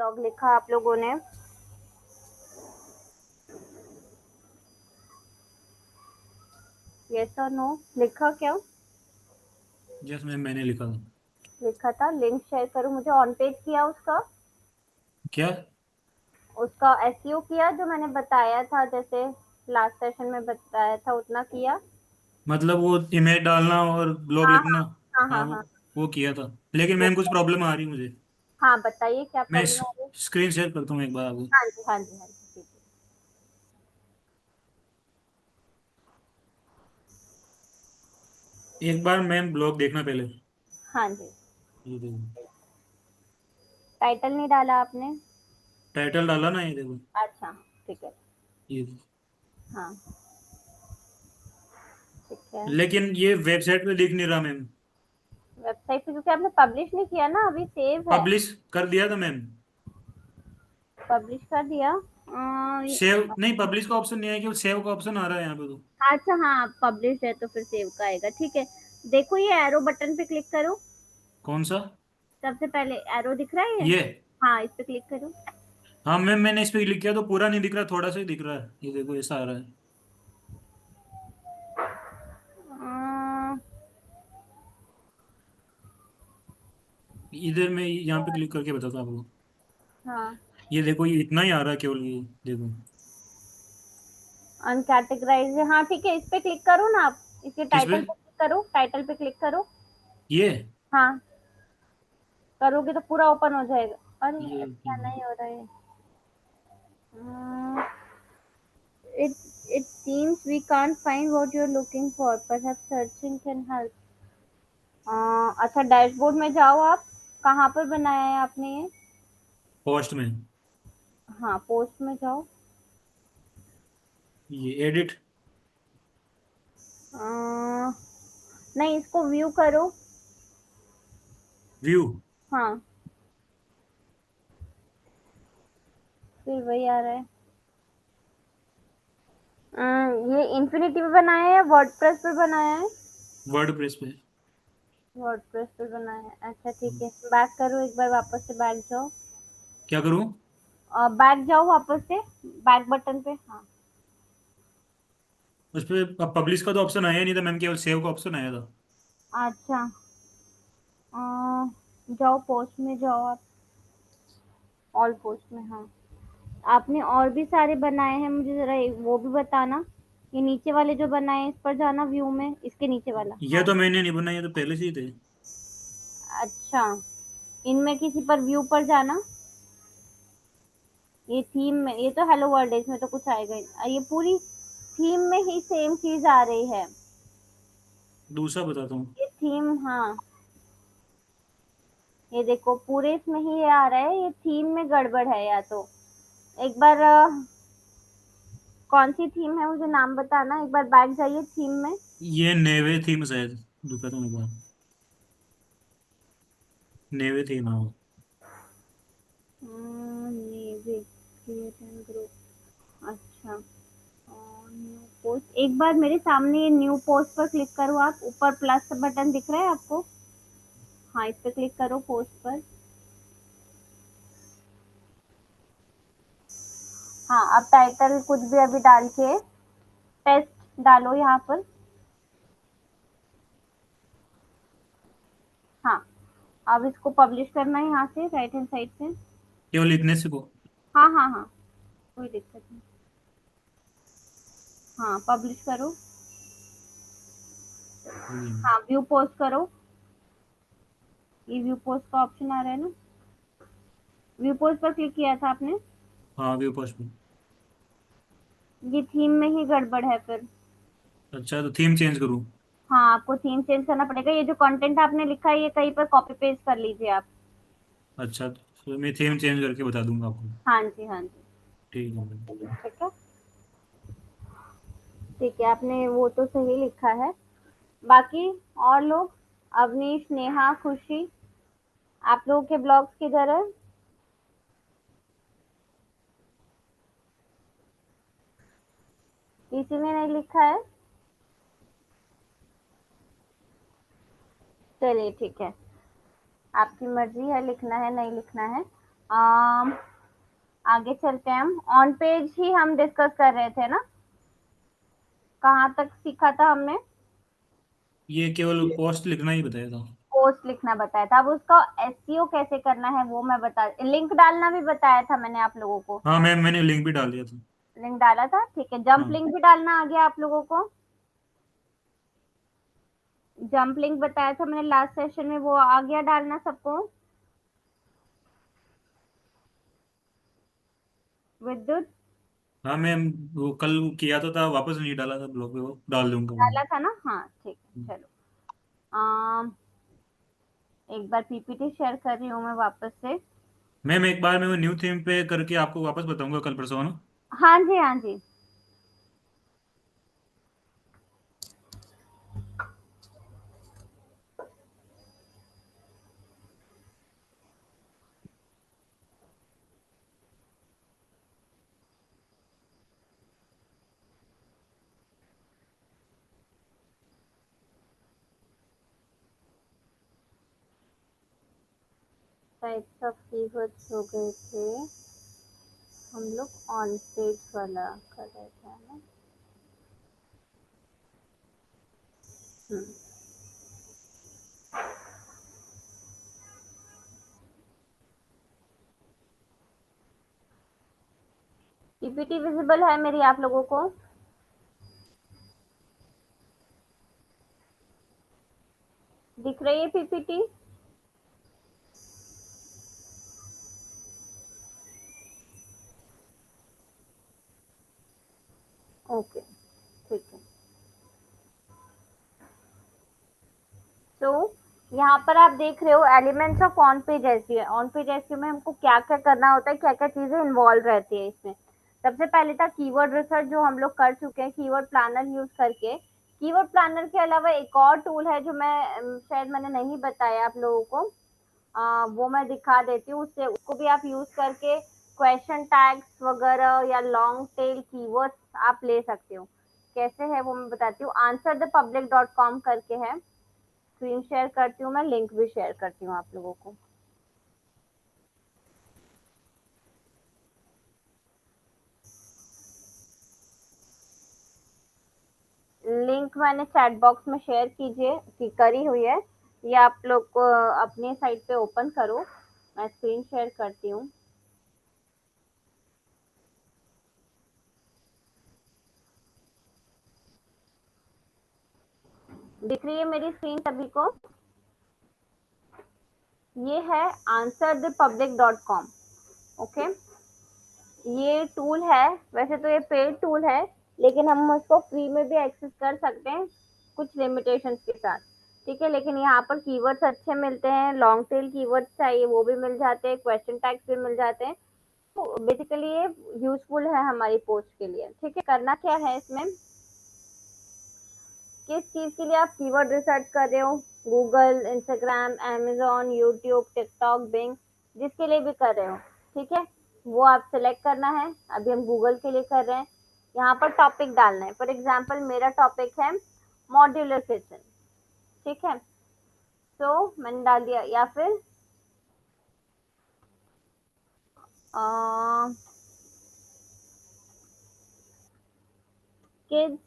Blog लिखा आप लोगों ने? यस और नो? लिखा क्या? यस मैम, मैंने लिखा था। लिखा था। लिंक शेयर करो मुझे। ऑन पेज किया उसका? क्या? उसका एसईओ किया जो मैंने बताया था, जैसे लास्ट सेशन में बताया था उतना किया? मतलब वो इमेज डालना और ब्लॉग हाँ लिखना। हाँ हाँ हाँ, हाँ हाँ। वो किया था। लेकिन वो मैम कुछ प्रॉब्लम आ रही मुझे। हाँ, बताइए क्या मैं प्रॉब्लम आ रही है? स्क्रीन शेयर करता हूँ एक बार आपको। हाँ जी हाँ जी हाँ जी, ठीक है। एक बार मैम ब्लॉग देखना पहले। हाँ जी। ये देखो। टाइटल नहीं डाला आपने? टाइटल डाला ना, ये देखो। अच्छा, ठीक है। ये देखो। हाँ, ठीक है। लेकिन ये वेबसाइट पे लिख नहीं रहा मैम। वेबसाइट पे क्योंकि आपने पब्लिश नहीं किया ना, अभी सेव है। पब्लिश कर दिया था मैम। पब्लिश कर दिया? सेव नहीं, पब्लिश का ऑप्शन नहीं है, केवल सेव का ऑप्शन आ रहा है यहाँ पे तो। अच्छा हाँ, पब्लिश है तो फिर सेव का आएगा, ठीक है। देखो ये एरो बटन पे क्लिक करो। कौन सा? सबसे पहले एरो दिख रहा है ये? ये? हाँ, इस पे क्लिक करो। हाँ मैम, मैंने इस पे क्लिक किया तो पूरा नहीं दिख रहा, थोड़ा सा ही दिख रहा है। ये देखो, ऐसा आ रहा है। अ, इधर मैं यहाँ पे क्लिक करके बताता हूँ आपको। हाँ, ये देखो, ये इतना ही आ रहा है केवल, ये देखो। अनकैटेगराइज है, हाँ ठीक है, इस पे क्लिक करो ना आप। इसके किस पे? टाइटल पे क्लिक करो, टाइटल पे क्लिक करो। ये हाँ, करोगे तो पूरा ओपन हो जाएगा। अरे ये अच्छा नहीं हो रहा है। it it seems we can't find what you're looking for, perhaps searching can help। अच्छा, डैशबोर्ड में जाओ आप। कहाँ पर बनाया है आपने ये? पोस्ट में। हाँ, पोस्ट में जाओ। ये एडिट। अ, नहीं, इसको व्यू करो। व्यू। हाँ, फिर वही आ रहा है। ये इन्फिनिटी पे बनाया है या वर्डप्रेस पे बनाया है? वर्ड प्रेस पे। वर्डप्रेस पे बनाया है, अच्छा ठीक है। बैक करो एक बार, वापस से बैक जाओ। क्या करूँ? बैक जाओ वापस से, बैक बटन पे, हाँ। उस पे पब्लिश का तो ऑप्शन आया ही नहीं था मैम, केवल सेव का ऑप्शन आया था। अच्छा, अ, जाओ पोस्ट में जाओ आप। ऑल पोस्ट में, हाँ। आपने और भी सारे बनाए हैं, मुझे जरा वो भी बताना। ये नीचे वाले जो बनाए हैं, इस पर जाना, व्यू में, इसके नीचे वाला, ये हाँ। तो मैंने नहीं बनाया, ये तो पहले से ही थे। अच्छा, इनमें किसी पर व्यू पर जाना। ये थीम में, ये तो हेलो वर्ल्ड है, इसमें तो कुछ आएगा ही नहीं। ये पूरी थीम में ही सेम चीज आ रही है। दूसरा बताता हूँ। ये थीम, हाँ। ये देखो, पूरे इसमें ही ये आ रहा है, ये थीम में गड़बड़ है या तो। एक बार कौन सी थीम है मुझे नाम बताना, एक बार बैक जाइए थीम में। ये नेवे थीम शायद। दिखाता हूँ एक बार। नेवे थीम, हाँ। नेवी क्रिएट एंड ग्रुप, अच्छा। न्यू पोस्ट, एक बार मेरे सामने ये न्यू पोस्ट पर क्लिक करो आप, ऊपर प्लस बटन दिख रहा है आपको? हाँ, इस पे क्लिक करो, पोस्ट पर। हाँ, अब टाइटल कुछ भी अभी डाल के टेस्ट डालो यहाँ पर। हाँ, अब इसको पब्लिश करना है यहाँ से, राइट हैंड साइड से। केवल इतने से को। हाँ हाँ हाँ, कोई दिक्कत नहीं। हाँ, पब्लिश करो। हाँ, व्यू पोस्ट करो। ये व्यू पोस्ट का ऑप्शन आ रहा है ना? व्यू पोस्ट पर क्लिक किया था आपने? हाँ, व्यू पोस्ट पे। ये थीम में ही गड़बड़ है फिर। अच्छा, तो थीम चेंज करूँ? हाँ, आपको थीम चेंज करना पड़ेगा। ये जो कंटेंट आपने लिखा है, ये कहीं पर कॉपी पेस्ट कर लीजिए आप। अच्छा, तो मैं थीम चेंज करके बता दूंगा आपको। हाँ जी हाँ जी। ठीक है मैम। ठीक है, ठीक है, आपने वो तो सही लिखा है। बाकी और लोग, अवनीश, नेहा, खुशी, आप लोगों के ब्लॉग्स किधर है? किसी ने नहीं लिखा है? चलिए ठीक है, आपकी मर्जी है, लिखना है नहीं लिखना है। आगे चलते हैं हम। ऑन पेज ही हम डिस्कस कर रहे थे ना, कहाँ तक सीखा था हमने? ये केवल पोस्ट लिखना ही बताया था। पोस्ट लिखना बताया था। अब उसका एसईओ कैसे करना है वो मैं बता, लिंक डालना भी बताया था मैंने आप लोगों को। हाँ मैंने लिंक भी डाल दिया था। लिंक डाला था, ठीक है। जंप हाँ। लिंक भी डालना आ गया आप लोगों को? जंप लिंक बताया था मैंने लास्ट सेशन में, वो आ गया डालना सबको? विद्युत, हाँ मैं वो कल किया था वापस नहीं डाला था ब्लॉग पे, वो डाल दूंगा मैं। डाला था ना? हाँ ठीक है, चलो। एक बार पीपीटी शेयर कर रही हूँ मैं वापस से। मैम एक बार मैं वो न्यू थीम पे करके आपको वापस बताऊंगा कल परसों, है ना? हाँ जी, हाँ जी। टाइप्स ऑफ कीवर्ड्स हो गए थे, हम लोग ऑन पेज वाला कर रहे थे ना। हम्म। पीपीटी विजिबल है मेरी आप लोगों को? दिख रही है पीपीटी? ओके, ठीक है। तो यहाँ पर आप देख रहे हो elements of on page SEO. On page SEO में हमको क्या क्या करना होता है, क्या क्या चीजें इन्वॉल्व रहती है इसमें। सबसे पहले था कीवर्ड रिसर्च, जो हम लोग कर चुके हैं कीवर्ड प्लानर यूज करके। कीवर्ड प्लानर के अलावा एक और टूल है जो मैं शायद मैंने नहीं बताया आप लोगों को, वो मैं दिखा देती हूँ। उससे उसको भी आप यूज करके क्वेश्चन टैग्स वगैरह या लॉन्ग टेल कीवर्ड्स आप ले सकते हो। कैसे है वो मैं बताती हूँ। Answer the public dot com करके है। स्क्रीन शेयर करती हूँ मैं, लिंक भी शेयर करती हूँ आप लोगों को। लिंक मैंने चैट बॉक्स में शेयर कीजिए कि करी हुई है। ये आप लोग को अपने साइट पे ओपन करो, मैं स्क्रीन शेयर करती हूँ। दिख रही है मेरी स्क्रीन सभी को? ये है answer the public dot com. Okay, ये टूल है, वैसे तो ये पेड टूल है, लेकिन हम उसको फ्री में भी एक्सेस कर सकते हैं कुछ लिमिटेशंस के साथ। ठीक है, लेकिन यहाँ पर कीवर्ड्स अच्छे मिलते हैं, लॉन्ग टेल कीवर्ड्स चाहिए वो भी मिल जाते हैं, क्वेश्चन टैग्स भी मिल जाते हैं। तो बेसिकली ये यूजफुल है हमारी पोस्ट के लिए। ठीक है, करना क्या है इसमें, किस चीज के लिए आप कीवर्ड रिसर्च कर रहे हो, Google, Instagram, amazon, YouTube, TikTok, Bing, जिसके लिए भी कर रहे हो, ठीक है, वो आप सिलेक्ट करना है। अभी हम गूगल के लिए कर रहे हैं। यहाँ पर टॉपिक डालना है। फॉर एग्जाम्पल मेरा टॉपिक है मॉड्यूलर किचन। ठीक है, तो मैंने डाल दिया। या फिर किड्स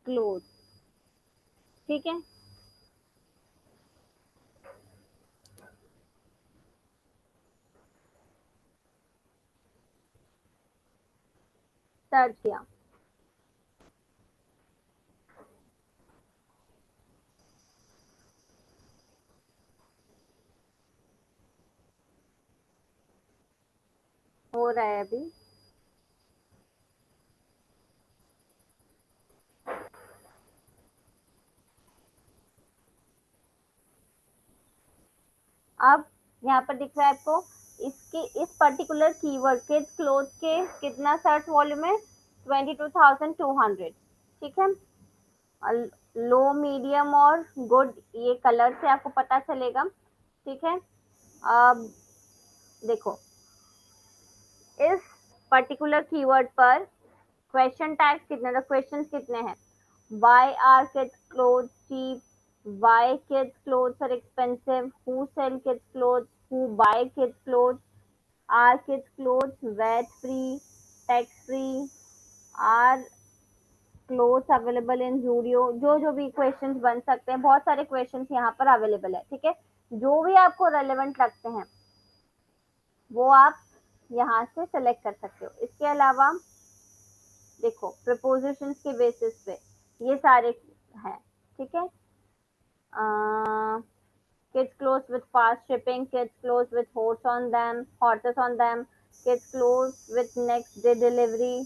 क्लोथ। ठीक है, सर्च किया। हो रहा है अभी। अब यहाँ पर दिख रहा है आपको, इसके इस पर्टिकुलर कीवर्ड किड्स क्लोथ के कितना सर्च वॉल्यूम है, 22,200। ठीक है, लो, मीडियम और गुड, ये कलर से आपको पता चलेगा। ठीक है, अब देखो इस पर्टिकुलर कीवर्ड पर क्वेश्चन टैग्स कितने, क्वेश्चन कितने हैं, why are kids cloth cheap, Why kids clothes are expensive? Who sell kids clothes? Who buy kids clothes? Are kids clothes VAT free, tax free? Are clothes available in Zudio? जो जो भी questions बन सकते हैं, बहुत सारे क्वेश्चंस यहाँ पर अवेलेबल है, ठीक है। जो भी आपको रेलेवेंट लगते हैं वो आप यहाँ से सेलेक्ट कर सकते हो। इसके अलावा देखो प्रपोजिशंस के बेसिस पे ये सारे हैं, ठीक है। Kids clothes with fast shipping, kids clothes with horses on them, kids clothes with next day delivery,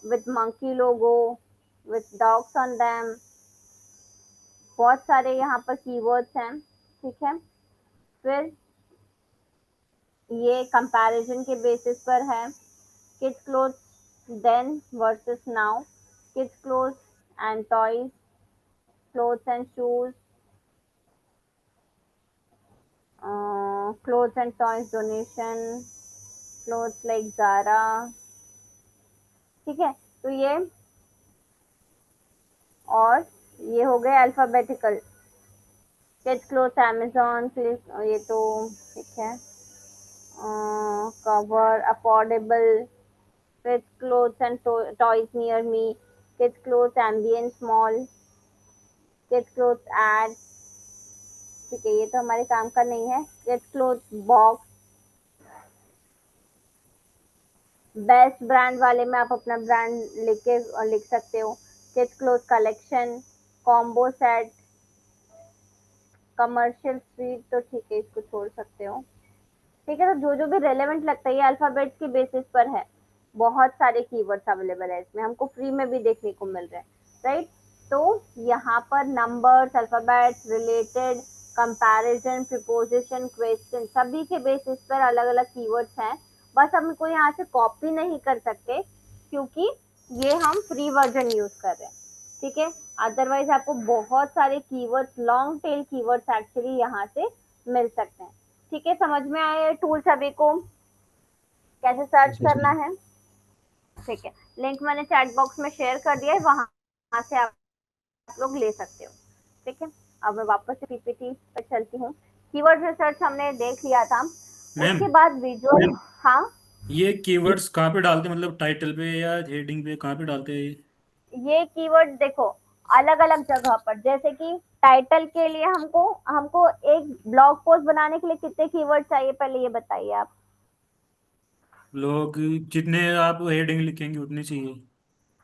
with monkey logo, with dogs on them। बहुत सारे यहाँ पर कीवर्ड्स हैं, ठीक है। फिर ये कंपैरिजन के बेसिस पर है। Kids clothes then versus now, kids clothes and toys, clothes and shoes, clothes and toys donation, clothes like Zara, ठीक है। तो ये और ये हो गए अल्फाबेटिकल। किड्स क्लोथ्स अमेजोन, ये तो ठीक है। Cover affordable, kids clothes and toys near me, kids clothes ambience mall, kids clothes ads, ठीक है, ये तो हमारे काम का नहीं है। kids clothes box, best brand वाले में आप अपना ब्रांड लेके लिख सकते हो। kids clothes collection, combo set, commercial sweet, तो ठीक है इसको छोड़ सकते हो, ठीक है। तो जो जो भी रेलेवेंट लगता है ये अल्फाबेट्स के बेसिस पर है। बहुत सारे कीवर्ड्स अवेलेबल है इसमें, हमको फ्री में भी देखने को मिल रहे हैं, राइट। तो यहाँ पर numbers, alphabets, related, comparison, preposition, question, सभी के बेसिस पर अलग अलग कीवर्ड्स हैं। बस हम इनको यहाँ से कॉपी नहीं कर सकते क्योंकि ये हम फ्री वर्जन यूज कर रहे हैं, ठीक है। अदरवाइज आपको बहुत सारे keywords, long tail keywords actually यहाँ से मिल सकते हैं, ठीक है। समझ में आया टूल सभी को कैसे सर्च yes, करना है? ठीक है, लिंक मैंने चैट बॉक्स में शेयर कर दिया है, वहां से आप लोग ले सकते हो, ठीक है। अब मैं वापस से पीपीटी पर चलती हूँ। कीवर्ड रिसर्च हमने देख लिया था, मैम। उसके बाद विजुअल। हाँ, ये कीवर्ड्स कहाँ पे डालते हैं, मतलब टाइटल पे या हेडिंग पे, कहाँ पे डालते हैं ये? ये कीवर्ड देखो अलग अलग जगह पर, जैसे कि टाइटल के लिए हमको हमको एक ब्लॉग पोस्ट बनाने के लिए कितने कीवर्ड चाहिए, पहले ये बताइए आप। लोग जितने आप हेडिंग लिखेंगे उतने चाहिए।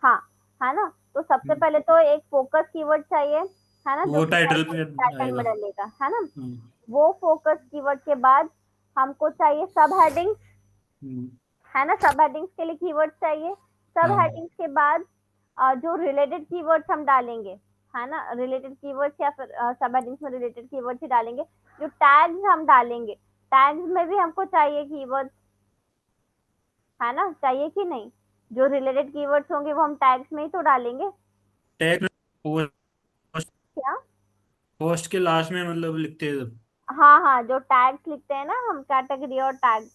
हाँ, है ना। तो सबसे हम्म, पहले तो एक फोकस कीवर्ड चाहिए, है ना, जो वो कि टाइटल टाइटल पे टाइटल में आएगा। डलेगा, है ना। हम्म, वो फोकस कीवर्ड के बाद हमको चाहिए सब हेडिंग्स, हम्म, है ना। सब हेडिंग्स के लिए कीवर्ड चाहिए। सब हाँ। हेडिंग्स के बाद जो रिलेटेड कीवर्ड्स हम डालेंगे, है ना, रिलेटेड कीवर्ड्स या फिर सब हेडिंग्स में रिलेटेड कीवर्ड्स ही डालेंगे। जो टैग्स हम डालेंगे, टैग्स में भी हमको चाहिए कीवर्ड्स, है ना, चाहिए कि नहीं। जो रिलेटेड कीवर्ड्स होंगे वो हम टैग्स में ही तो डालेंगे। टैग पोस्ट, क्या? पोस्ट के लास्ट में मतलब लिखते हैं सब। हाँ हाँ, जो टैग्स लिखते हैं ना हम, कैटेगरी और टैग,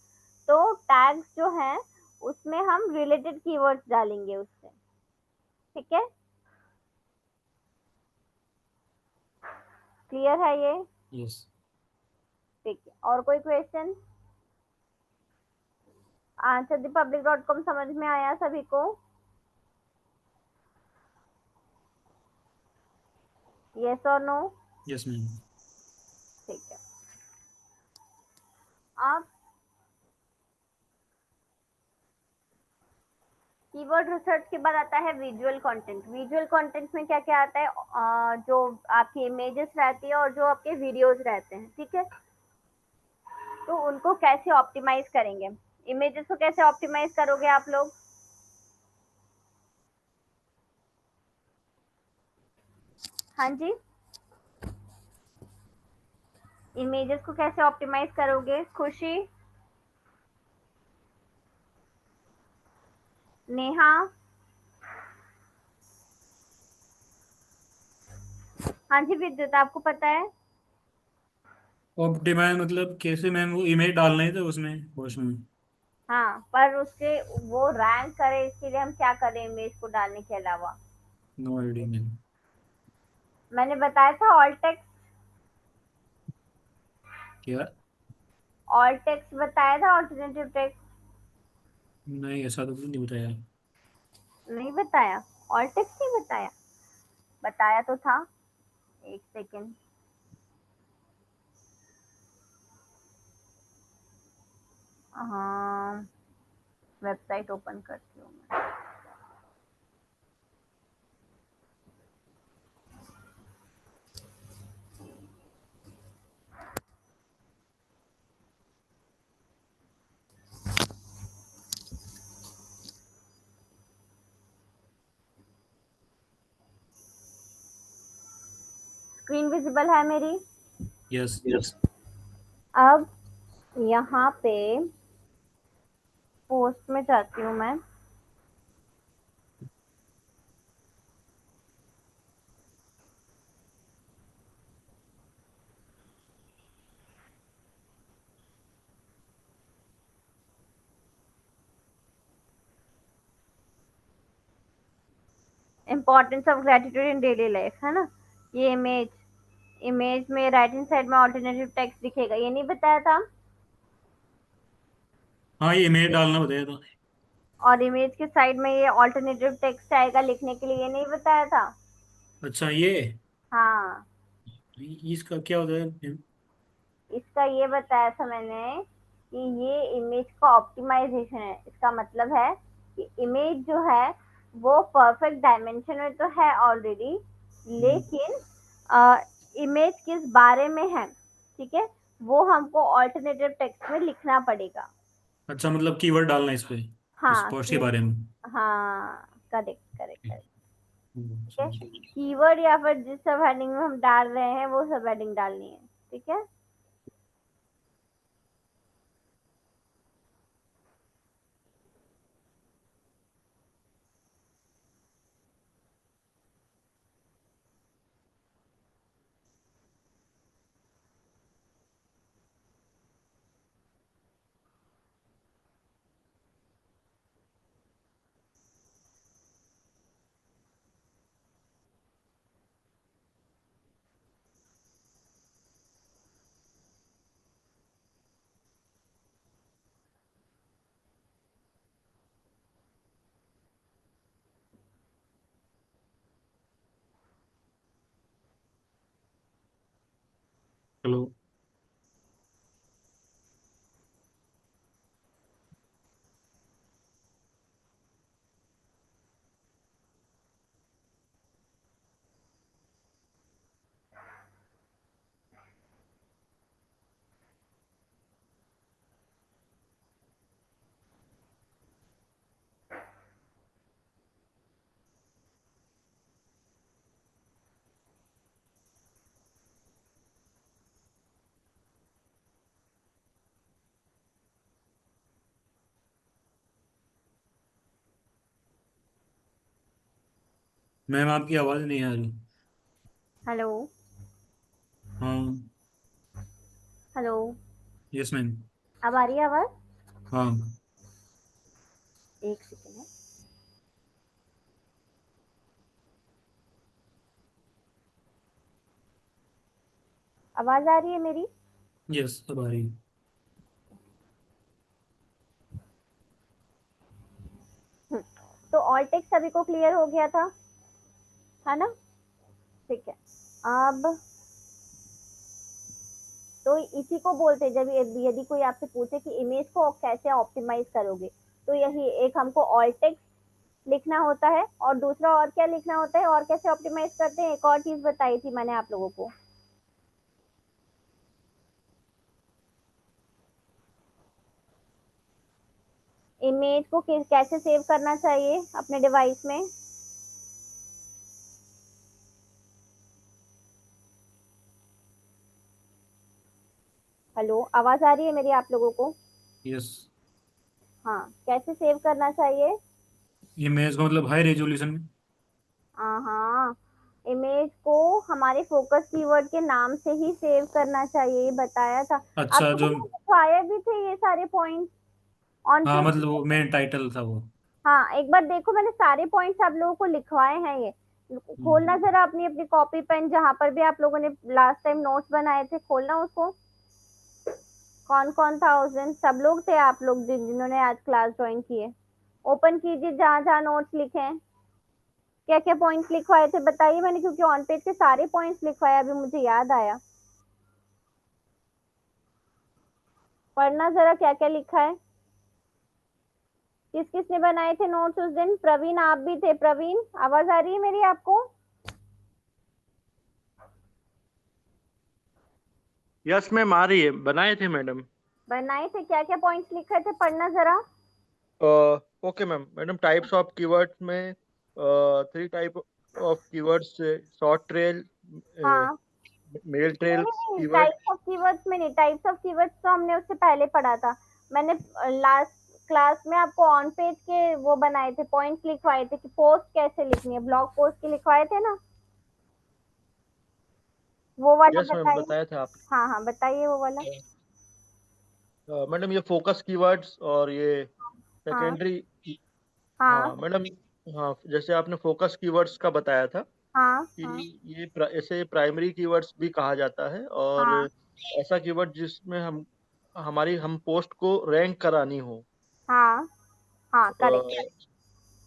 तो टैग्स जो है उसमें हम रिलेटेड कीवर्ड्स डालेंगे उससे, ठीक है। क्लियर है ये? यस। ठीक है, और कोई क्वेश्चन? आंसर दीपब्लिक.com समझ में आया सभी को? यस और नो? Yes ma'am. ठीक है। अब कीवर्ड रिसर्च के बाद आता है विजुअल कंटेंट। विजुअल कंटेंट में क्या क्या आता है? जो आपकी इमेजेस रहती है और जो आपके वीडियोस रहते हैं, ठीक है। तो उनको कैसे ऑप्टिमाइज करेंगे? इमेजेस को कैसे ऑप्टिमाइज करोगे आप लोग? हाँ जी, इमेजेस को कैसे ऑप्टिमाइज करोगे? खुशी, नेहा, हाँ जी, विद्युत आपको पता है? ऑप्टिमाइज मतलब कैसे मैम, वो इमेज डालना ही था उसमें पोस्ट में। हाँ, पर उसके वो रैंक करे इसके लिए हम क्या करें इमेज को डालने के अलावा? No idea ma'am. मैंने बताया था ऑल टेक्स्ट। क्या? ऑल टेक्स्ट बताया था, ऑल्टरनेटिव टेक्स्ट। नहीं, ऐसा तो कुछ नहीं बताया। नहीं बताया? ऑल टेक्स्ट नहीं बताया? बताया तो था। एक सेकेंड। हाँ, वेबसाइट ओपन करती हूँ मैं। स्क्रीन विजिबल है मेरी? यस। अब यहाँ पे पोस्ट में जाती हूँ मैं। Importance of gratitude in daily life, है ना? ये इमेज, इमेज में राइट हैंड साइड में ऑल्टरनेटिव टेक्स्ट दिखेगा, ये नहीं बताया था? हाँ, ये इमेज डालना बताया था। और इमेज के साइड में ये ऑल्टरनेटिव टेक्स्ट आएगा लिखने के लिए, ये नहीं बताया था? अच्छा, ये हाँ। इसका क्या होता है? इसका ये बताया था मैंने कि ये इमेज का ऑप्टिमाइजेशन है। इसका मतलब है कि इमेज जो है वो परफेक्ट डायमेंशन में तो है ऑलरेडी, हम्म, लेकिन इमेज किस बारे में है, ठीक है, वो हमको ऑल्टरनेटिव टेक्स्ट में लिखना पड़ेगा। अच्छा, मतलब कीवर्ड डालना है इस पे, इस हाँ पोस्ट के कि, बारे में। हाँ, करेक्ट करेक्ट करेक्ट। ठीक है, समझ गया। कीवर्ड या फिर जिस सब हेडिंग में हम डाल रहे हैं वो सब हेडिंग डालनी है। ठीक है। चलो। मैम, आपकी आवाज़ नहीं आ रही। हेलो। हाँ। हेलो। Yes ma'am. अब आ रही है आवाज? हाँ। एक सेकेंड है। आवाज आ रही है मेरी? यस, अब आ रही है। हम्म, तो ऑल टेक्स्ट सभी को क्लियर हो गया था, है ना? ठीक है। अब तो इसी को बोलते हैं, जब यदि यदि कोई आपसे पूछे कि इमेज को कैसे ऑप्टिमाइज करोगे, तो यही एक हमको ऑल टेक्स्ट लिखना होता है, और दूसरा और क्या लिखना होता है, और कैसे ऑप्टिमाइज करते हैं, एक और चीज बताई थी मैंने आप लोगों को। इमेज को कैसे सेव करना चाहिए अपने डिवाइस में। हेलो, आवाज आ रही है मेरी आप लोगों को? यस। हाँ, कैसे सेव करना चाहिए? इमेज का मतलब हाई रेजोल्यूशन में। हाँ, इमेज को हमारे फोकस कीवर्ड के नाम से ही सेव करना चाहिए, ये बताया था। आप अच्छा, लोगों जो, ने लिखवाए भी थे ये सारे पॉइंट्स ऑन हाँ, पेपर मतलब वो पे। मेन टाइटल था वो। हाँ, एक बार देखो, मैंने सारे पॉइंट्स आप लोगों को लिखवाए हैं ये। खोलना जरा अपनी अपनी कॉपी पेन, जहां पर भी आप लोगों ने लास्ट टाइम नोट्स बनाए थे, खोलना उसको। कौन कौन था उस दिन? सब लोग थे आप लोग जिन्होंने आज क्लास ज्वाइन की है। ओपन कीजिए जहां जहां नोट्स लिखे हैं। क्या क्या पॉइंट्स लिखवाए थे बताइए, मैंने क्योंकि ऑन पेज के सारे पॉइंट्स लिखवाए, अभी मुझे याद आया। पढ़ना जरा क्या क्या लिखा है। किस किस ने बनाए थे नोट्स उस दिन? प्रवीण आप भी थे? प्रवीण आवाज आ रही है मेरी आपको? यस मैम, आ रही है। बनाए थे मैडम। बनाए थे, क्या क्या पॉइंट्स लिखे थे पढ़ना जरा। Okay ma'am. Madam, types of keywords में 3 type of keywords: short trail, हाँ, मेल नहीं ट्रेल नहीं नहीं, कीवर्ड। टाइप्स ऑफ कीवर्ड्स में नहीं, टाइप्स ऑफ कीवर्ड्स तो हमने उससे पहले पढ़ा था। मैंने लास्ट क्लास में आपको ऑन पेज के वो बनाए थे, पॉइंट्स लिखवाए थे कि पोस्ट कैसे लिखनी है, ब्लॉग पोस्ट के लिखवाए थे ना, वो वाला यस मैम, बताइए। बताया था आप। हाँ हाँ, बताइए वो वाला। मैडम, ये फोकस कीवर्ड्स और ये हाँ सेकेंडरी। हाँ हाँ मैडम। हाँ, जैसे आपने फोकस कीवर्ड्स का बताया था हाँ कि हाँ इसे प्राइमरी कीवर्ड्स भी कहा जाता है, और हाँ ऐसा कीवर्ड जिसमें हम पोस्ट को रैंक करानी हो। हाँ हाँ, करेक्ट।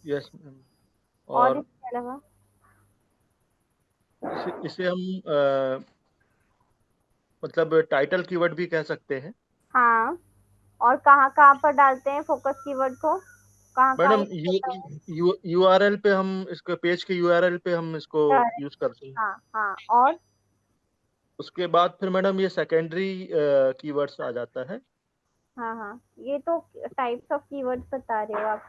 Yes ma'am. और और इसके अलावा? इसे हम मतलब टाइटल कीवर्ड भी कह सकते हैं। हाँ, और कहाँ कहाँ पर डालते हैं फोकस कीवर्ड को, कहाँ कहाँ मैडम, यूज होता है? यूआरएल पे हम इसको, पेज के यूआरएल पे हम इसको करेक्ट। यूज करते हैं। हाँ हाँ, और? उसके बाद फिर मैडम ये सेकेंडरी कीवर्ड्स आ जाता है। हाँ हाँ, ये तो टाइप्स ऑफ कीवर्ड्स बता रहे हो आप।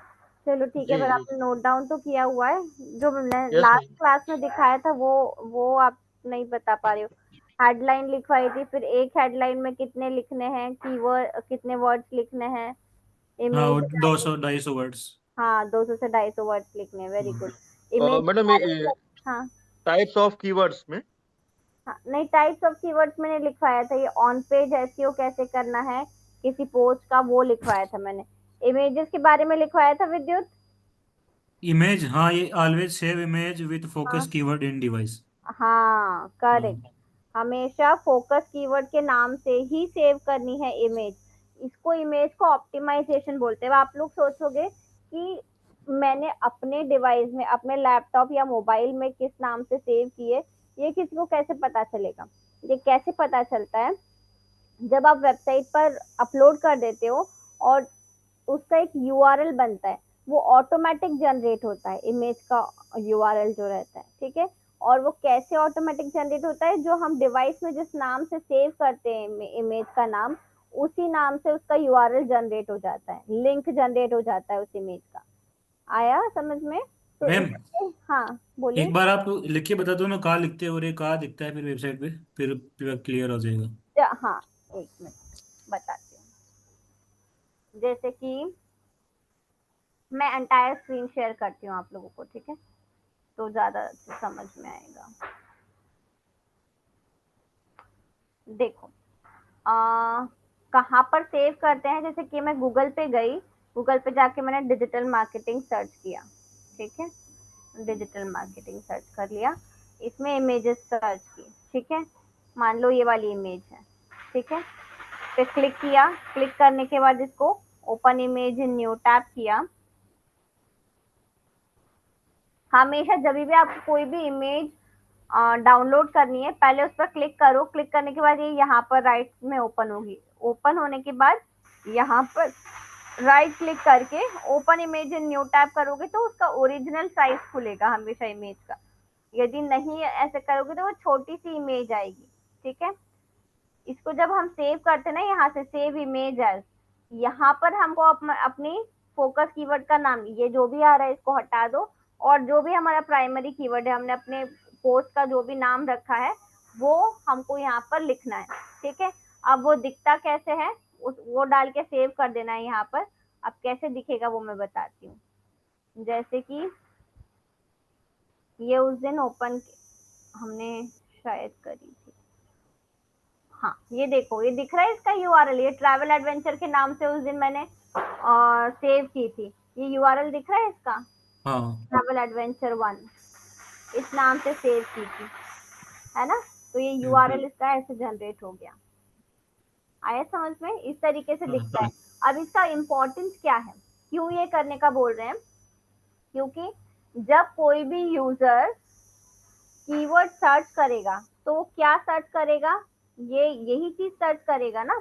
चलो ठीक है, जी पर जी। आपने नोट डाउन तो किया हुआ है। जो मैंने यस लास्ट मैम। क्लास में दिखाया था वो आप नहीं बता पा रहे हो। हेडलाइन लिखवाई थी, फिर एक हेडलाइन में कितने लिखने हैं कीवर्ड, कितने वर्ड्स लिखने हैं, हाँ, इमेज वो दो बनाई। सौ 250 वर्ड्स। हाँ, 200 से 250 वर्ड्स लिखने हैं, वेरी गुड। और इमेज के मैडम, बारे ये में हाँ टाइप्स ऑफ कीवर्ड्स में। हाँ, नहीं, टाइप्स ऑफ कीवर्ड्स मैंने लिखवाया था, ये ऑन पेज एसईओ कैसे करना है किसी पोस्ट का, वो लिखवाया था मैंने। इमेजेस के बारे में लिखवाया था विद्युत। इमेज, हाँ, ये always save image with focus हाँ कीवर्ड इन डिवाइस। हाँ, करेक्ट। हाँ हमेशा फोकस कीवर्ड के नाम से ही सेव करनी है इमेज। इसको इमेज को ऑप्टिमाइजेशन बोलते हैं। अब आप लोग सोचोगे कि मैंने अपने डिवाइस में, अपने लैपटॉप या मोबाइल में किस नाम से सेव किए, ये किसी को कैसे पता चलेगा? ये कैसे पता चलता है? जब आप वेबसाइट पर अपलोड कर देते हो और उसका एक यूआरएल बनता है, वो ऑटोमेटिक जनरेट होता है, इमेज का यूआरएल जो रहता है, ठीक है। और वो कैसे ऑटोमेटिक जनरेट होता है? जो हम डिवाइस में जिस नाम से सेव करते हैं इमेज का नाम, उसी नाम से उसका यूआरएल जनरेट हो जाता है, लिंक जनरेट हो जाता है उस इमेज का। आया समझ में? तो मैम, इससे हाँ, बोलिए। एक बार आप लिख के बता दो ना, कहाँ लिखते हो और ये कहाँ दिखता है फिर वेबसाइट पे, फिर क्लियर हो जाएगा। हाँ, एक मिनट बताती हूँ। जैसे कि मैं एंटायर स्क्रीन शेयर करती हूँ आप लोगों को, ठीक है, तो ज्यादा समझ में आएगा। देखो, आ, कहाँ पर सेव करते हैं? जैसे कि मैं गूगल पे गई, गूगल पे जाके मैंने डिजिटल मार्केटिंग सर्च किया, ठीक है, डिजिटल मार्केटिंग सर्च कर लिया, इसमें इमेजेस सर्च की, ठीक है, मान लो ये वाली इमेज है, ठीक है, पे क्लिक किया, क्लिक करने के बाद इसको open image in new tab किया। हमेशा जब भी आप कोई भी इमेज डाउनलोड करनी है, पहले उस पर क्लिक करो, क्लिक करने के बाद ये यहाँ पर राइट में ओपन होगी, ओपन होने के बाद यहाँ पर राइट क्लिक करके open image in new tab करोगे तो उसका ओरिजिनल साइज खुलेगा हमेशा इमेज का। यदि नहीं ऐसे करोगे तो वो छोटी सी इमेज आएगी, ठीक है। इसको जब हम सेव करते हैं ना, यहाँ से सेव इमेज एज, यहाँ पर हमको अपनी फोकस कीवर्ड का नाम, ये जो भी आ रहा है इसको हटा दो, और जो भी हमारा प्राइमरी कीवर्ड है, हमने अपने पोस्ट का जो भी नाम रखा है वो हमको यहाँ पर लिखना है, ठीक है। अब वो दिखता कैसे है, वो डाल के सेव कर देना है यहाँ पर। अब कैसे दिखेगा वो मैं बताती हूँ। जैसे कि ये उस दिन ओपन हमने शायद करी थी। हाँ, ये देखो, ये दिख रहा है इसका यूआरएल, ये ट्रैवल एडवेंचर के नाम से उस दिन मैंने सेव की थी। ये यूआरएल दिख रहा है इसका, हाँ ट्रैवल एडवेंचर 1। इस नाम से सेव की थी, है ना। तो ये यूआरएल इसका ऐसे जनरेट हो गया। आया समझ में, इस तरीके से दिखता है। अब इसका इम्पोर्टेंस क्या है, क्यों ये करने का बोल रहे हैं, क्योंकि जब कोई भी यूजर कीवर्ड सर्च करेगा तो वो क्या सर्च करेगा, ये यही चीज सर्च करेगा ना,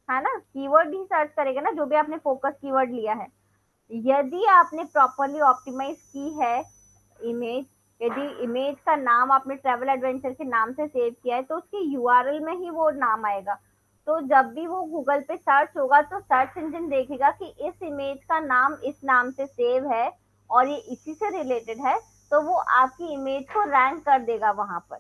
है ना, कीवर्ड ही सर्च करेगा ना, जो भी आपने फोकस कीवर्ड लिया है। यदि आपने प्रॉपरली ऑप्टिमाइज की है इमेज, यदि इमेज का नाम आपने ट्रैवल एडवेंचर के नाम से सेव किया है, तो उसके यूआरएल में ही वो नाम आएगा। तो जब भी वो गूगल पे सर्च होगा तो सर्च इंजन देखेगा कि इस इमेज का नाम इस नाम से सेव है और ये इसी से रिलेटेड है, तो वो आपकी इमेज को रैंक कर देगा वहां पर।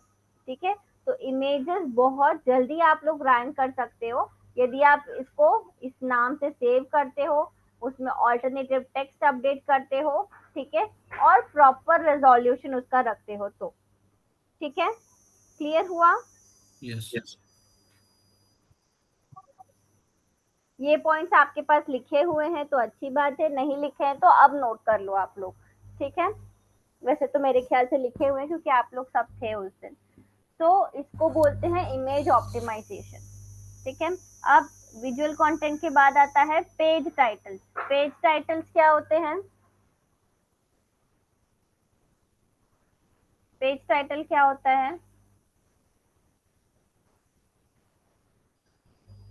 ठीक है, तो इमेजेस बहुत जल्दी आप लोग रैंक कर सकते हो यदि आप इसको इस नाम से सेव करते हो, उसमें ऑल्टरनेटिव टेक्स्ट अपडेट करते हो, ठीक है, और प्रॉपर रेजोल्यूशन उसका रखते हो तो। ठीक है, क्लियर हुआ। यस। ये पॉइंट्स आपके पास लिखे हुए हैं तो अच्छी बात है, नहीं लिखे हैं तो अब नोट कर लो आप लोग। ठीक है, वैसे तो मेरे ख्याल से लिखे हुए हैं क्योंकि आप लोग सब थे उस दिन। तो इसको बोलते हैं इमेज ऑप्टिमाइजेशन। ठीक है, अब विजुअल कंटेंट के बाद आता है पेज टाइटल्स। पेज टाइटल्स क्या होते हैं, पेज टाइटल क्या होता है,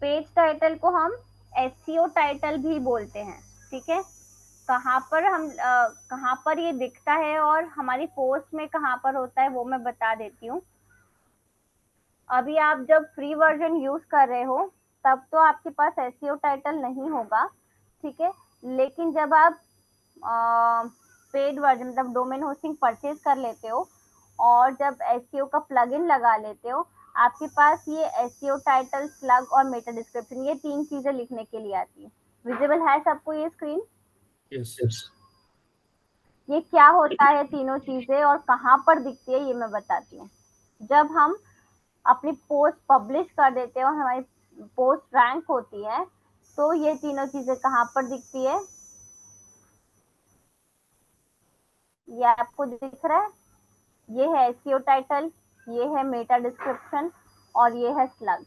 पेज टाइटल को हम एसईओ टाइटल भी बोलते हैं। ठीक है, कहाँ पर हम कहाँ पर ये दिखता है और हमारी पोस्ट में कहाँ पर होता है वो मैं बता देती हूँ। अभी आप जब फ्री वर्जन यूज कर रहे हो तब तो आपके पास एसईओ टाइटल नहीं होगा, ठीक है, लेकिन जब आप पेड वर्जन मतलब डोमेन होस्टिंग परचेज कर लेते हो और जब एसईओ का प्लगइन लगा लेते हो, आपके पास ये एसईओ टाइटल, स्लग और मेटा डिस्क्रिप्शन, ये तीन चीजें लिखने के लिए आती है। विजिबल है सबको ये स्क्रीन। यस। ये क्या होता है तीनों चीजें और कहाँ पर दिखती है ये मैं बताती हूँ। जब हम अपनी पोस्ट पब्लिश कर देते हैं और हमारी पोस्ट रैंक होती है तो ये तीनों चीजें कहाँ पर दिखती है, ये आपको दिख रहा है, ये है एसईओ टाइटल, ये है मेटा डिस्क्रिप्शन और ये है स्लग।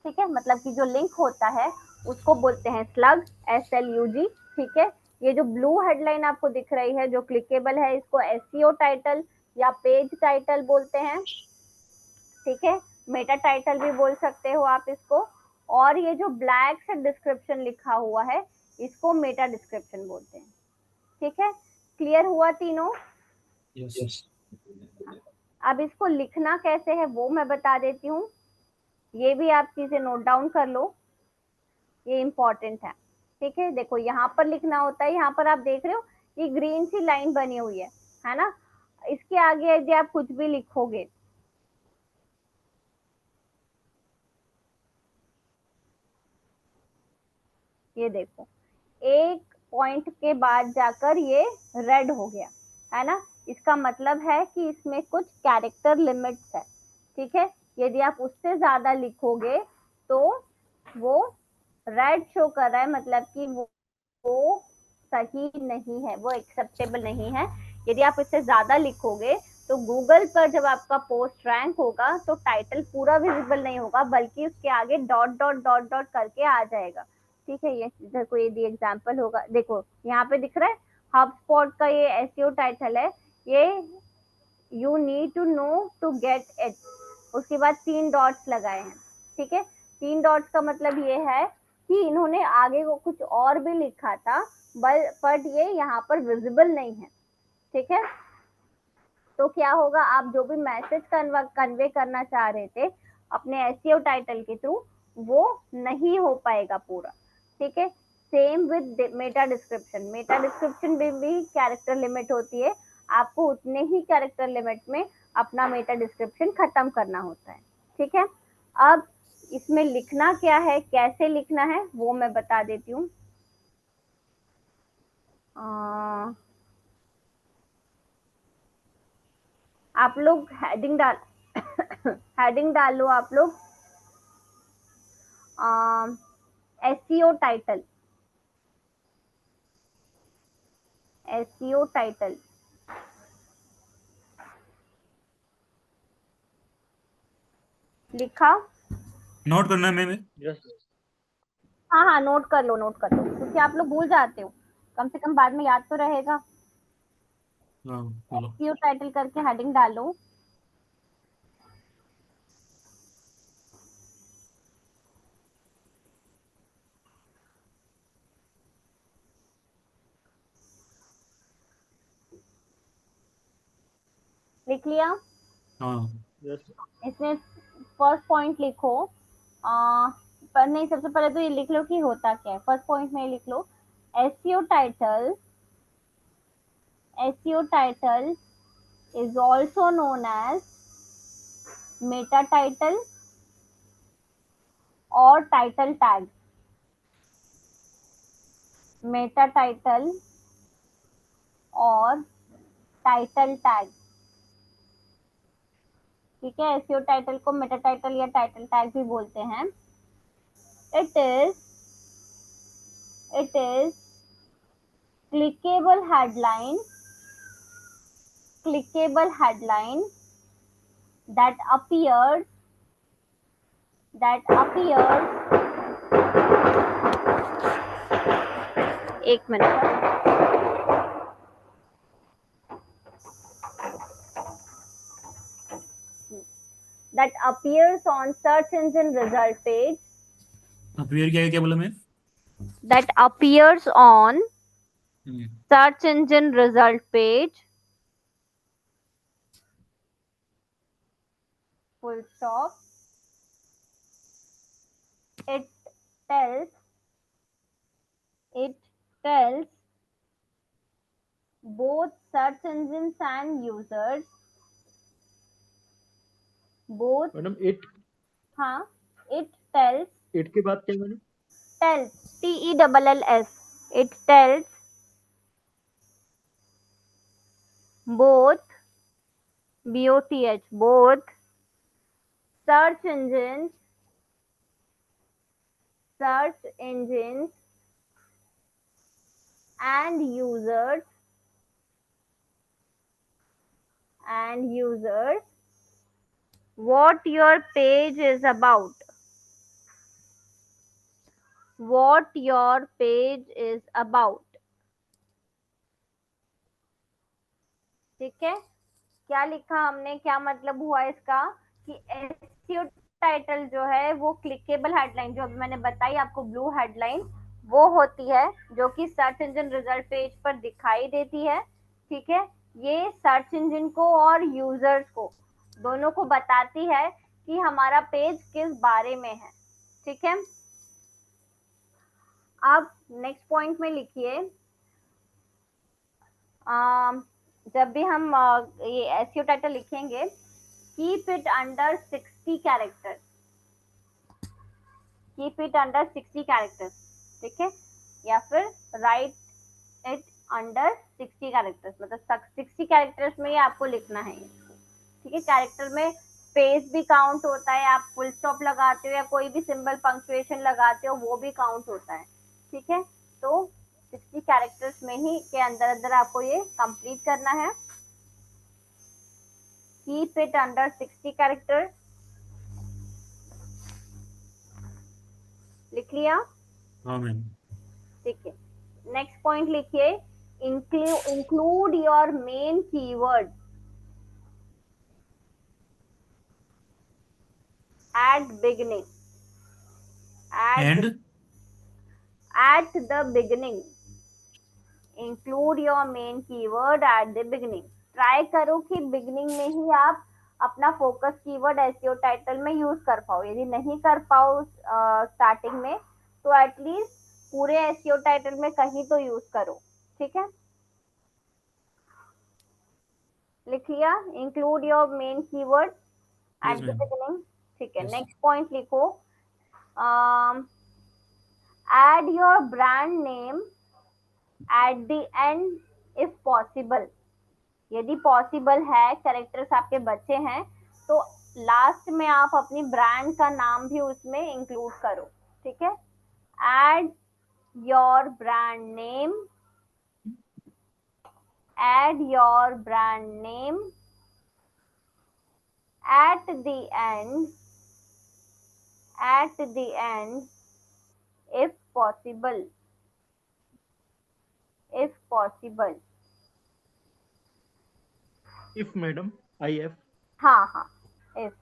ठीक है, मतलब कि जो लिंक होता है उसको बोलते हैं स्लग, SLUG। ठीक है, ये जो ब्लू हेडलाइन आपको दिख रही है जो क्लिकेबल है, इसको एसईओ टाइटल या पेज टाइटल बोलते हैं। ठीक है, मेटा टाइटल भी बोल सकते हो आप इसको। और ये जो ब्लैक से डिस्क्रिप्शन लिखा हुआ है इसको मेटा डिस्क्रिप्शन बोलते हैं। ठीक है, क्लियर हुआ तीनों। यस। अब इसको लिखना कैसे है वो मैं बता देती हूँ, ये भी आप चीजें नोट डाउन कर लो, ये इंपॉर्टेंट है। ठीक है, देखो यहाँ पर लिखना होता है, यहाँ पर आप देख रहे हो ये ग्रीन सी लाइन बनी हुई है ना, इसके आगे यदि आप कुछ भी लिखोगे, ये देखो एक पॉइंट के बाद जाकर ये रेड हो गया, है ना, इसका मतलब है कि इसमें कुछ कैरेक्टर लिमिट्स है। ठीक है, यदि आप उससे ज्यादा लिखोगे तो वो रेड शो कर रहा है, मतलब कि वो सही नहीं है, वो एक्सेप्टेबल नहीं है। यदि आप इससे ज्यादा लिखोगे तो गूगल पर जब आपका पोस्ट रैंक होगा तो टाइटल पूरा विजिबल नहीं होगा बल्कि उसके आगे डॉट डॉट डॉट डॉट करके आ जाएगा। ठीक है, ये इधर कोई यदि एग्जाम्पल होगा, देखो यहाँ पे दिख रहा है हब स्पॉट का ये एसईओ टाइटल है, ये you need to know to get it, उसके बाद 3 डॉट्स लगाए हैं। ठीक है, 3 डॉट्स का मतलब ये है कि इन्होंने आगे को कुछ और भी लिखा था बट ये यहाँ पर विजिबल नहीं है। ठीक है, तो क्या होगा, आप जो भी मैसेज कन्वे करना चाह रहे थे अपने एसईओ टाइटल के थ्रू वो नहीं हो पाएगा पूरा। ठीक है, same with Meta description, Meta description में भी कैरेक्टर लिमिट होती है, आपको उतने ही कैरेक्टर लिमिट में अपना मेटा डिस्क्रिप्शन खत्म करना होता है। ठीक है, अब इसमें लिखना क्या है, कैसे लिखना है वो मैं बता देती हूँ। आप लोग हेडिंग डाल हेडिंग डाल लो आप लोग, एसईओ टाइटल, एसईओ टाइटल। लिखा? नोट करना है मैं? यस। हाँ हाँ, नोट कर लो, नोट कर लो, क्योंकि आप लोग भूल जाते हो, कम से कम बाद में याद तो रहेगा। हाँ बोलो। एसईओ टाइटल करके हेडिंग डालो। लिख लिया? हाँ यस। इसमें फर्स्ट पॉइंट लिखो। पर नहीं, सबसे पहले तो ये लिख लो कि होता क्या है। फर्स्ट पॉइंट में लिख लो, SEO title, SEO title is also known as meta title or title tag. Meta title और टाइटल टैग। ठीक है, एसईओ टाइटल को मेटा टाइटल या टाइटल टैग भी बोलते हैं। It is clickable headline, clickable headline that appears, that appears, एक minute, that appears on search engine result page, appear क्या बोला मैं? that appears on hmm, search engine result page, full stop. It tells, it tells both search engines and users, both, madam it, हाँ, it tells, it के बाद क्या madam? tells, TELLS, it tells both, BOTH, both search engines, search engines and users, and users, what your page is about, what your page is about. ठीक है, क्या लिखा हमने, क्या मतलब हुआ इसका, कि एसईओ टाइटल जो है वो क्लिकेबल हेडलाइन, जो अभी मैंने बताई आपको ब्लू हेडलाइन, वो होती है जो कि सर्च इंजन रिजल्ट पेज पर दिखाई देती है। ठीक है, ये सर्च इंजन को और यूजर्स को दोनों को बताती है कि हमारा पेज किस बारे में है। ठीक है, अब नेक्स्ट पॉइंट में लिखिए, जब भी हम ये एसईओ टाइटल लिखेंगे, keep it under 60 characters, keep it under 60 characters। ठीक है, या फिर write it under 60 characters, मतलब 60 characters में ही आपको लिखना है इसको। ठीक है, कैरेक्टर में स्पेस भी काउंट होता है, आप फुल स्टॉप लगाते हो या कोई भी सिंबल पंक्चुएशन लगाते हो वो भी काउंट होता है। ठीक है, तो 60 कैरेक्टर्स में ही के अंदर अंदर आपको ये कंप्लीट करना है। कीप इट अंडर 60 कैरेक्टर्स, लिख लिया? हाँ मैम। ठीक है, नेक्स्ट पॉइंट लिखिए, include your main keyword at beginning, and at the beginning, include your main keyword at the beginning। Try करो कि बिगिनिंग में ही आप अपना फोकस कीवर्ड एसईओ टाइटल में यूज कर पाओ। यदि नहीं कर पाओ स्टार्टिंग में, तो एटलीस्ट पूरे एसईओ टाइटल में कहीं तो यूज करो। ठीक है, लिख लिया? Include your main keyword at yes the ma'am. Beginning. ठीक है, यस। नेक्स्ट पॉइंट लिखो, add your brand name at the end if possible। यदि पॉसिबल है, कैरेक्टर्स आपके बच्चे हैं, तो लास्ट में आप अपनी ब्रांड का नाम भी उसमें इंक्लूड करो। ठीक है, add your brand name, add your brand name at the end at the end, if possible, if possible. if madam, if. हाँ हाँ, if,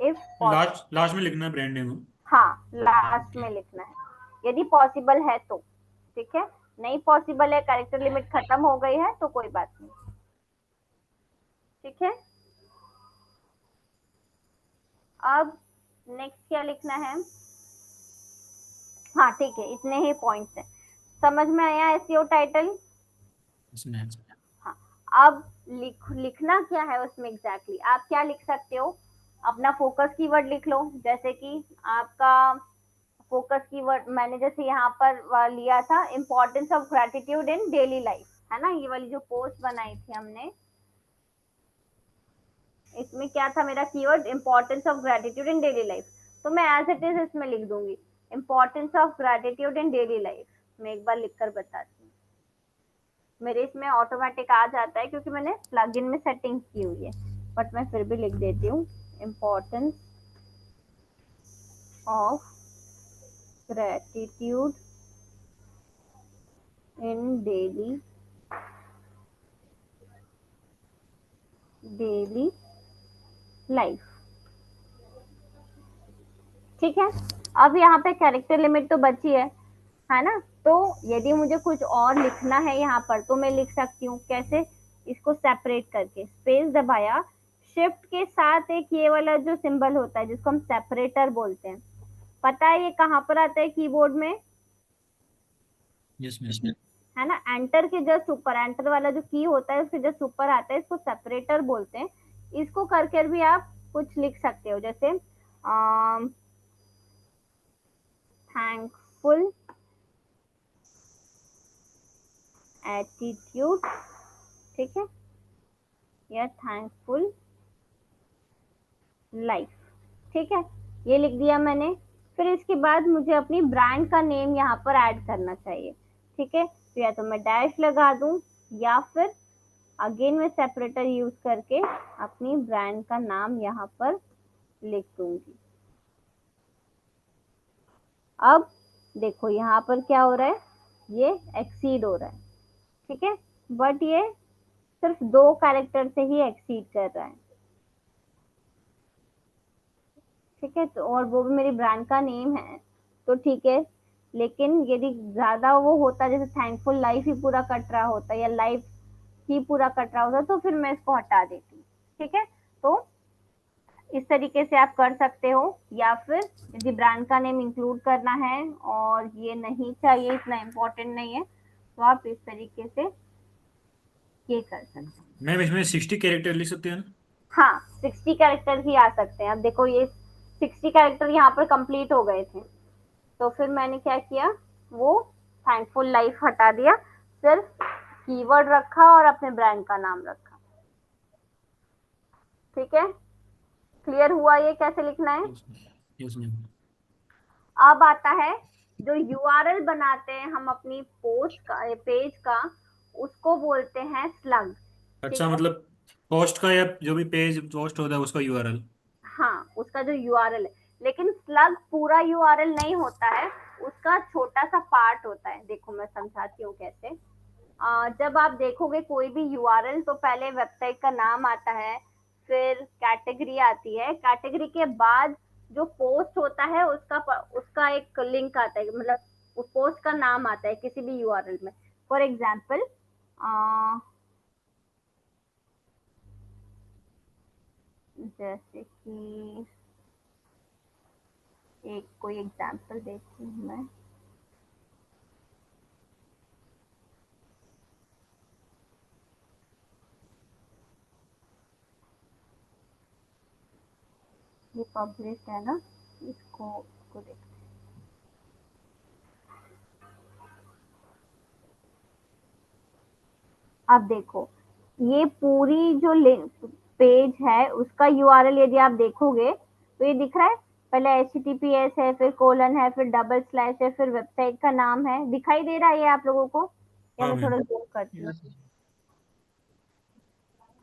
if possible. Last last में लिखना है ब्रांड नेम। हाँ, लास्ट में लिखना है यदि पॉसिबल है तो। ठीक है, नहीं पॉसिबल है, कैरेक्टर लिमिट खत्म हो गई है तो कोई बात नहीं। ठीक है, अब नेक्स्ट क्या लिखना है? हाँ ठीक है, इतने ही पॉइंट्स हैं। समझ में आया एसईओ टाइटल? इसमें हाँ, अब लिखना क्या है उसमें एग्जैक्टली आप क्या लिख सकते हो? अपना फोकस कीवर्ड लिख लो, जैसे कि आपका फोकस कीवर्ड मैंने जैसे यहाँ पर लिया था, importance of gratitude in daily life, है ना, ये वाली जो पोस्ट बनाई थी हमने, इसमें क्या था मेरा keyword? Importance of gratitude in daily life. तो मैं एज इट इज इसमें लिख दूंगी importance of gratitude in daily life. मैं एक बार लिखकर बताती हूँ, मेरे इसमें ऑटोमेटिक आ जाता है क्योंकि मैंने प्लगइन में सेटिंग की हुई है, बट मैं फिर भी लिख देती हूँ importance of gratitude in daily life. ठीक है, अब यहाँ पे कैरेक्टर लिमिट तो बची है ना? तो यदि मुझे कुछ और लिखना है यहाँ पर तो मैं लिख सकती हूँ। कैसे? इसको सेपरेट करके स्पेस दबाया, शिफ्ट के साथ एक ये वाला जो सिंबल होता है जिसको हम सेपरेटर बोलते हैं, पता है ये कहाँ पर आता है कीबोर्ड में? Yes ma'am. है ना, एंटर के जस्ट ऊपर, एंटर वाला जो की होता है उसके जस्ट ऊपर आता है, इसको सेपरेटर बोलते हैं। इसको करके भी आप कुछ लिख सकते हो, जैसे थैंकफुल एटीट्यूड, ठीक है, या थैंकफुल लाइफ। ठीक है, ये लिख दिया मैंने। फिर इसके बाद मुझे अपनी ब्रांड का नेम यहाँ पर ऐड करना चाहिए। ठीक है, तो या तो मैं डैश लगा दूं या फिर अगेन मैं सेपरेटर यूज करके अपनी ब्रांड का नाम यहाँ पर लिख दूंगी। अब देखो यहाँ पर क्या हो रहा है, ये एक्सीड हो रहा है। ठीक है, बट ये सिर्फ 2 कैरेक्टर से ही एक्सीड कर रहा है। ठीक है, तो और वो भी मेरी ब्रांड का नेम है तो ठीक है, लेकिन यदि ज्यादा वो होता, जैसे थैंकफुल लाइफ ही पूरा कट रहा होता या लाइफ ही पूरा कट रहा होता, तो फिर मैं इसको हटा देती। ठीक है, तो इस तरीके से आप कर सकते हो, या फिर यदि ब्रांड का नेम इंक्लूड करना है और ये नहीं चाहिए, इतना इम्पोर्टेंट नहीं है, तो आप इस तरीके से ये कर सकते हो। मैम इसमें 60 कैरेक्टर लिख सकते हैं ना? हाँ, 60 कैरेक्टर ही आ सकते हैं। अब देखो ये 60 कैरेक्टर यहाँ पर कंप्लीट हो गए थे, तो फिर मैंने क्या किया, वो थैंकफुल लाइफ हटा दिया, सिर्फ कीवर्ड रखा और अपने ब्रांड का नाम रखा। ठीक है, क्लियर हुआ ये कैसे लिखना है? Yes ma'am. अब आता है जो यूआरएल बनाते हैं हम अपनी पोस्ट का, पेज का, उसको बोलते हैं स्लग। अच्छा, ठीक है, मतलब पोस्ट का या जो भी पेज पोस्ट होता है उसका यूआरएल। हाँ, उसका जो यूआरएल है, लेकिन स्लग पूरा यूआरएल नहीं होता है, उसका छोटा सा पार्ट होता है। देखो मैं समझाती हूँ कैसे। जब आप देखोगे कोई भी यूआरएल तो पहले वेबसाइट का नाम आता है, फिर कैटेगरी आती है, कैटेगरी के बाद जो पोस्ट होता है उसका एक लिंक आता है, मतलब उस पोस्ट का नाम आता है किसी भी यूआरएल में। फॉर एग्जाम्पल जैसे कि एक कोई एग्जाम्पल देती हूँ मैं। ये पब्लिश है ना, इसको देख, अब देखो ये पूरी जो पेज है उसका यूआरएल यदि आप देखोगे तो ये दिख रहा है, पहले https है, फिर कोलन है, फिर डबल स्लैश है, फिर वेबसाइट का नाम है। दिखाई दे रहा है ये आप लोगों को, या हाँ मैं मैम। थोड़ा जूम करती हूँ? Yes.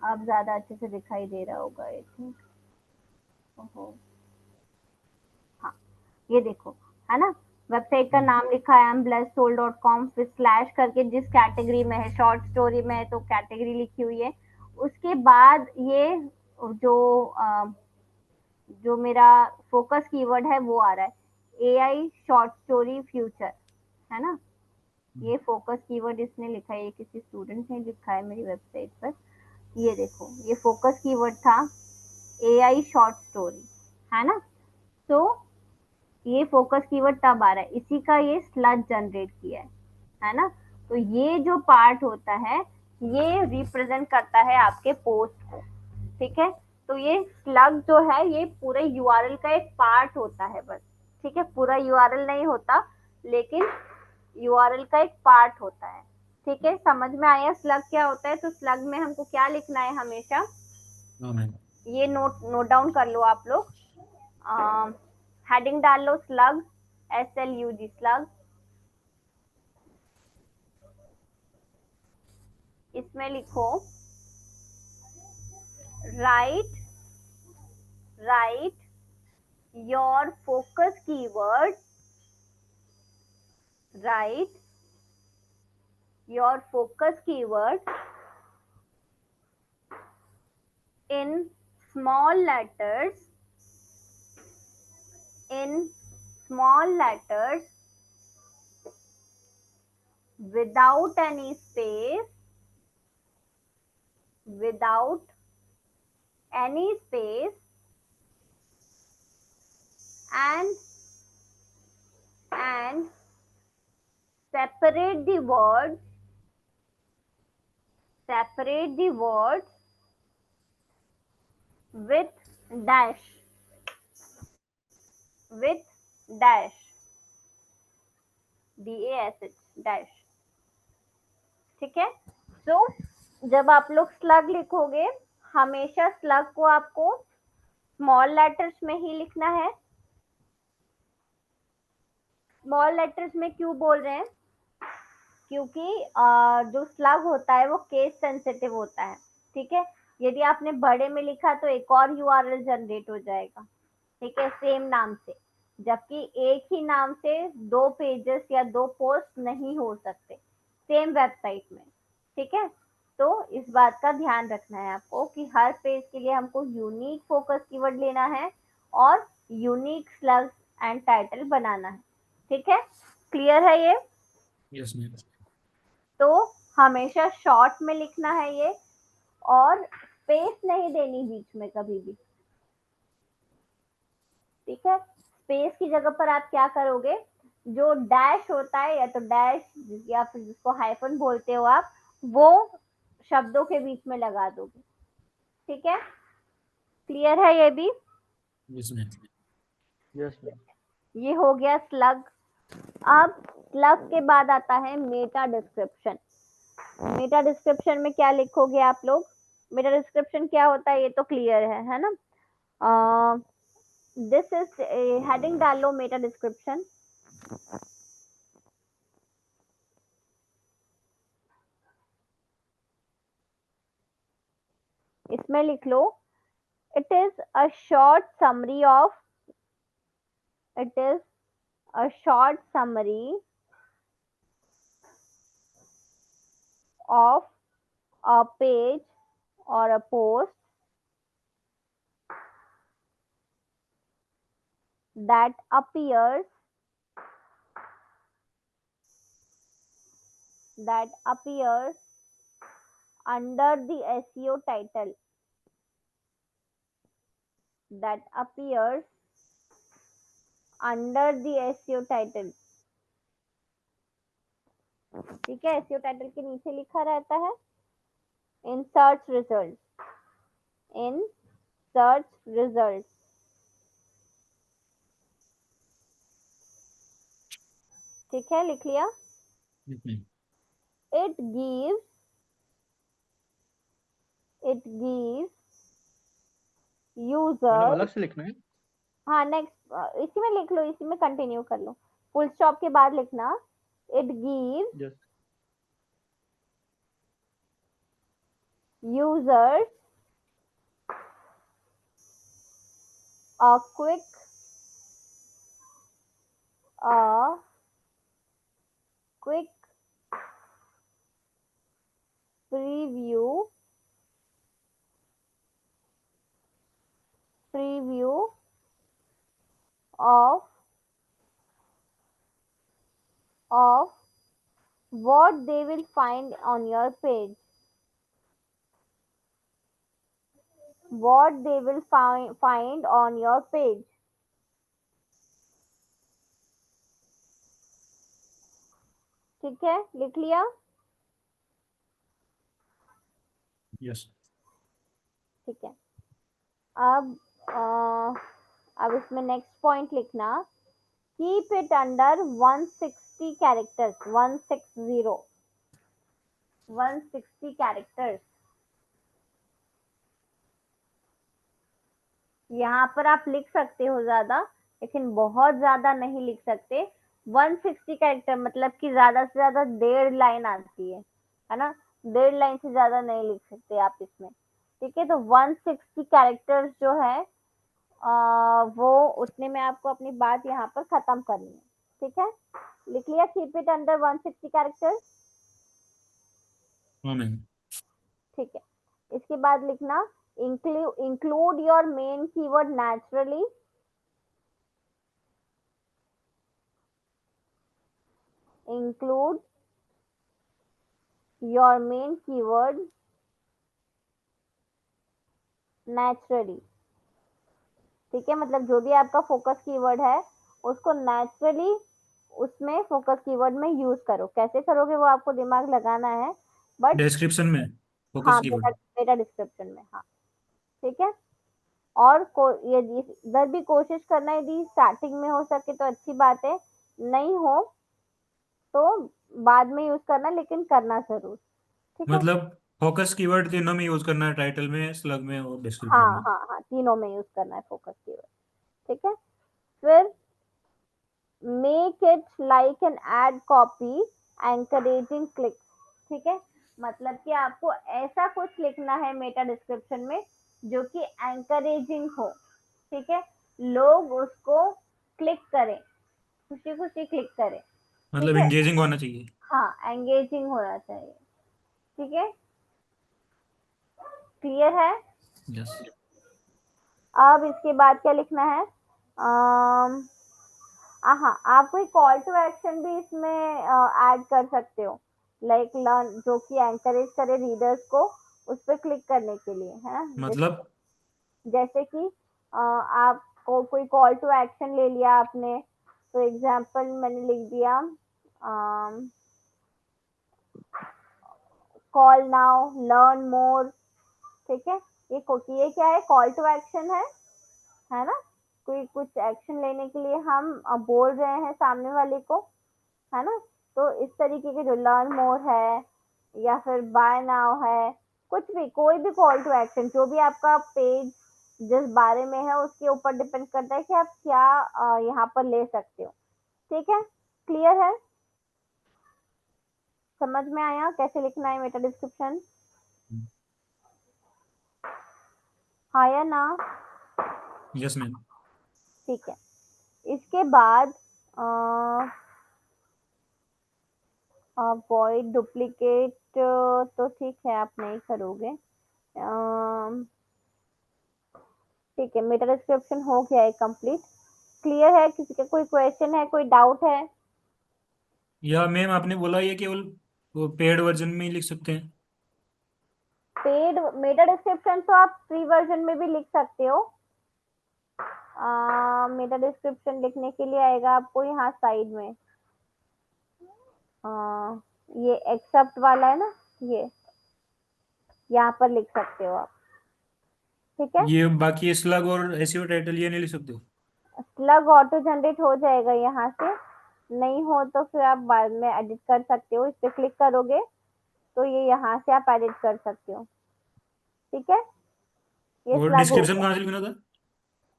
अब ज्यादा अच्छे से दिखाई दे रहा होगा आई थिंक। ओहो, हाँ, ये देखो, है ना, वेबसाइट का नाम लिखा है blessoul.com, फिर स्लैश करके जिस कैटेगरी में है, शॉर्ट स्टोरी में है तो कैटेगरी लिखी हुई है। उसके बाद ये जो जो मेरा फोकस कीवर्ड है वो आ रहा है, एआई शॉर्ट स्टोरी फ्यूचर, है ना। ये फोकस कीवर्ड इसने लिखा है, ये किसी स्टूडेंट ने लिखा है मेरी वेबसाइट पर। ये देखो, ये फोकस कीवर्ड था एआई शॉर्ट स्टोरी, है ना। तो ये फोकस कीवर्ड तब आ रहा है, इसी का ये स्लज जनरेट किया है ना। तो ये जो पार्ट होता है ये रिप्रेजेंट करता है आपके पोस्ट को, ठीक है। तो ये स्लग जो है ये पूरे यूआरएल का एक पार्ट होता है बस, ठीक है, पूरा यूआरएल नहीं होता, लेकिन यूआरएल का एक पार्ट होता है, ठीक है। समझ में आया स्लग क्या होता है। तो स्लग में हमको क्या लिखना है हमेशा, हाँ मैम। ये नोट नोट डाउन कर लो आप लोग। हेडिंग डाल लो स्लग, SLUG स्लग। इसमें लिखो right right your focus keyword, right your focus keyword in small letters, in small letters, without any space, without any space, and separate the words, separate the words with dash, with dash, DASH dash, ठीक है। तो जब आप लोग slug लिखोगे, हमेशा slug को आपको स्मॉल लेटर्स में ही लिखना है। स्मॉल लेटर्स में क्यों बोल रहे हैं, क्योंकि जो स्लग होता है वो केस सेंसिटिव होता है, ठीक है। यदि आपने बड़े में लिखा तो एक और यूआरएल जनरेट हो जाएगा, ठीक है, सेम नाम से, जबकि एक ही नाम से दो पेजेस या दो पोस्ट नहीं हो सकते सेम वेबसाइट में, ठीक है। तो इस बात का ध्यान रखना है आपको कि हर पेज के लिए हमको यूनिक फोकस कीवर्ड लेना है और यूनिक स्लग एंड टाइटल बनाना है, ठीक है। क्लियर है ये। Yes ma'am. तो हमेशा शॉर्ट में लिखना है ये, और स्पेस नहीं देनी बीच में कभी भी, ठीक है। स्पेस की जगह पर आप क्या करोगे, जो डैश होता है या तो डैश या फिर जिसको हाइफन बोलते हो आप, वो शब्दों के बीच में लगा दोगे, ठीक है। क्लियर है ये भी। Yes ma'am. Yes ma'am. ये हो गया स्लग। अब स्लग के बाद आता है मेटा डिस्क्रिप्शन। मेटा डिस्क्रिप्शन में क्या लिखोगे आप लोग, मेटा डिस्क्रिप्शन क्या होता है ये तो क्लियर है ना। दिस इज हेडिंग डाल लो मेटा डिस्क्रिप्शन। इसमें लिख लो it is a short summary of, it is a short summary of a page or a post that appears, that appears under the SEO title, that appears under the SEO title, ठीक है। SEO title के नीचे लिखा रहता है in search result, in search result, ठीक है, लिख लिया। Yes ma'am. it gives, it gives madam user, अलग से लिखना है। हाँ नेक्स्ट इसी में लिख लो, इसी में कंटिन्यू कर लो, फुल स्टॉप के बाद लिखना it gives yes. users a quick a quick preview of what they will find on your page. What they will find on your page. ठीक है, लिख लिया? यस। ठीक है। अब इसमें नेक्स्ट पॉइंट लिखना, keep it under 160 characters. 160 characters. यहाँ पर आप लिख सकते हो ज्यादा, लेकिन बहुत ज्यादा नहीं लिख सकते। 160 कैरेक्टर मतलब कि ज्यादा से ज्यादा 1.5 लाइन आती है ना? 1.5 लाइन से ज्यादा नहीं लिख सकते आप इसमें। ठीक है, तो 160 कैरेक्टर्स जो है वो उतने में आपको अपनी बात यहाँ पर खत्म करनी है। ठीक है, लिख लिया? Keep it under 160 characters. हाँ मैम। ठीक है, इसके बाद लिखना, include your main keyword naturally. Include your main keyword naturally. ठीक है, मतलब जो भी आपका फोकस कीवर्ड है उसको नेचुरली उसमें फोकस कीवर्ड में यूज करो। कैसे करोगे वो आपको दिमाग लगाना है, बट डिस्क्रिप्शन में फोकस हाँ, कीवर्ड। मेटा डिस्क्रिप्शन में। हाँ, ठीक है। और यदि इधर भी कोशिश करना, यदि स्टार्टिंग में हो सके तो अच्छी बात है, नहीं हो तो बाद में यूज करना, लेकिन करना जरूर। ठीक है, मतलब फोकस कीवर्ड तीनों में यूज करना है, टाइटल में, स्लग में और डिस्क्रिप्शन हाँ में। हाँ हाँ, तीनों में यूज करना है फोकस कीवर्ड। ठीक है, फिर make it like an ad copy, encouraging click. ठीक है, मतलब कि आपको ऐसा कुछ लिखना है मेटा डिस्क्रिप्शन में जो कि एंकरेजिंग हो। ठीक है, लोग उसको क्लिक करें, खुशी खुशी क्लिक करें। मतलब ठीक है, इंगेजिंग होना चाहिए। हाँ, एंगेजिंग होना चाहिए। ठीक है, क्लियर है? यस। अब इसके बाद क्या लिखना है? हाँ, आप कोई कॉल टू एक्शन भी इसमें ऐड कर सकते हो, लाइक लर्न, जो कि एंकरेज करे रीडर्स को उस पर क्लिक करने के लिए, है ना? मतलब जैसे कि आपको कोई कॉल टू एक्शन ले लिया आपने, तो एग्जांपल मैंने लिख दिया, कॉल नाउ, लर्न मोर। ठीक है, ये क्या है? कॉल टू एक्शन है ना? कोई कुछ एक्शन लेने के लिए हम बोल रहे हैं सामने वाले को, है ना? तो इस तरीके के जो लर्न मोर है या फिर बाय नाउ है, कुछ भी, कोई भी कॉल टू एक्शन, जो भी आपका पेज जिस बारे में है उसके ऊपर डिपेंड करता है कि आप क्या यहाँ पर ले सकते हो। ठीक है, क्लियर है? समझ में आया कैसे लिखना है मेटा डिस्क्रिप्शन? हाँ या ना? Yes ma'am. ठीक है, इसके बाद अवॉइड डुप्लीकेट, तो ठीक है, आप नहीं करोगे। ठीक है, मेटा डिस्क्रिप्शन हो गया है कंप्लीट। क्लियर है? किसी का कोई क्वेश्चन है, कोई डाउट है? या मैम आपने बोला ये केवल वो पेड वर्जन में ही लिख सकते हैं? पेड मेटा डिस्क्रिप्शन तो आप फ्री वर्जन में भी लिख सकते हो। मेटा डिस्क्रिप्शन लिखने के लिए आएगा आपको यहाँ साइड में, ये एक्सेप्ट वाला है ना, ये यहाँ पर लिख सकते हो आप। ठीक है, ये बाकी स्लग और एसईओ टाइटल ये नहीं लिख सकते? स्लग ऑटो जनरेट हो जाएगा यहाँ से, नहीं हो तो फिर आप बाद में एडिट कर सकते हो। इस पे क्लिक करोगे तो ये यहाँ से आप एडिट कर सकते हो। ठीक है, ये और स्लग हो डिस्क्रिप्शन गया। कहाँ से लिखना था?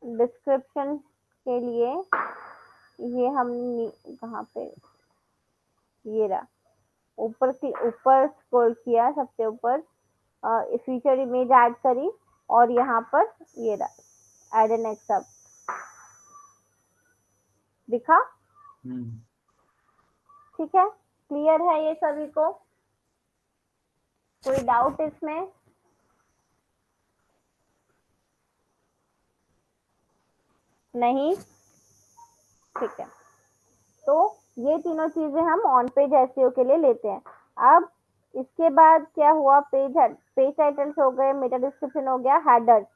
डिस्क्रिप्शन के लिए ये हम कहाँ पे, ये रहा, ऊपर ऊपर स्क्रॉल किया सबसे ऊपर, फीचर इमेज ऐड करी, और यहाँ पर ये रहा, ऐड एन एक्सेप्ट दिखा। ठीक है, क्लियर है ये सभी को? कोई डाउट इसमें? नहीं, ठीक है। तो ये तीनों चीजें हम ऑन पेज एसईओ के लिए लेते हैं। अब इसके बाद क्या हुआ, पेज टाइटल्स हो गए, मेटा डिस्क्रिप्शन हो गया, हेडर्स।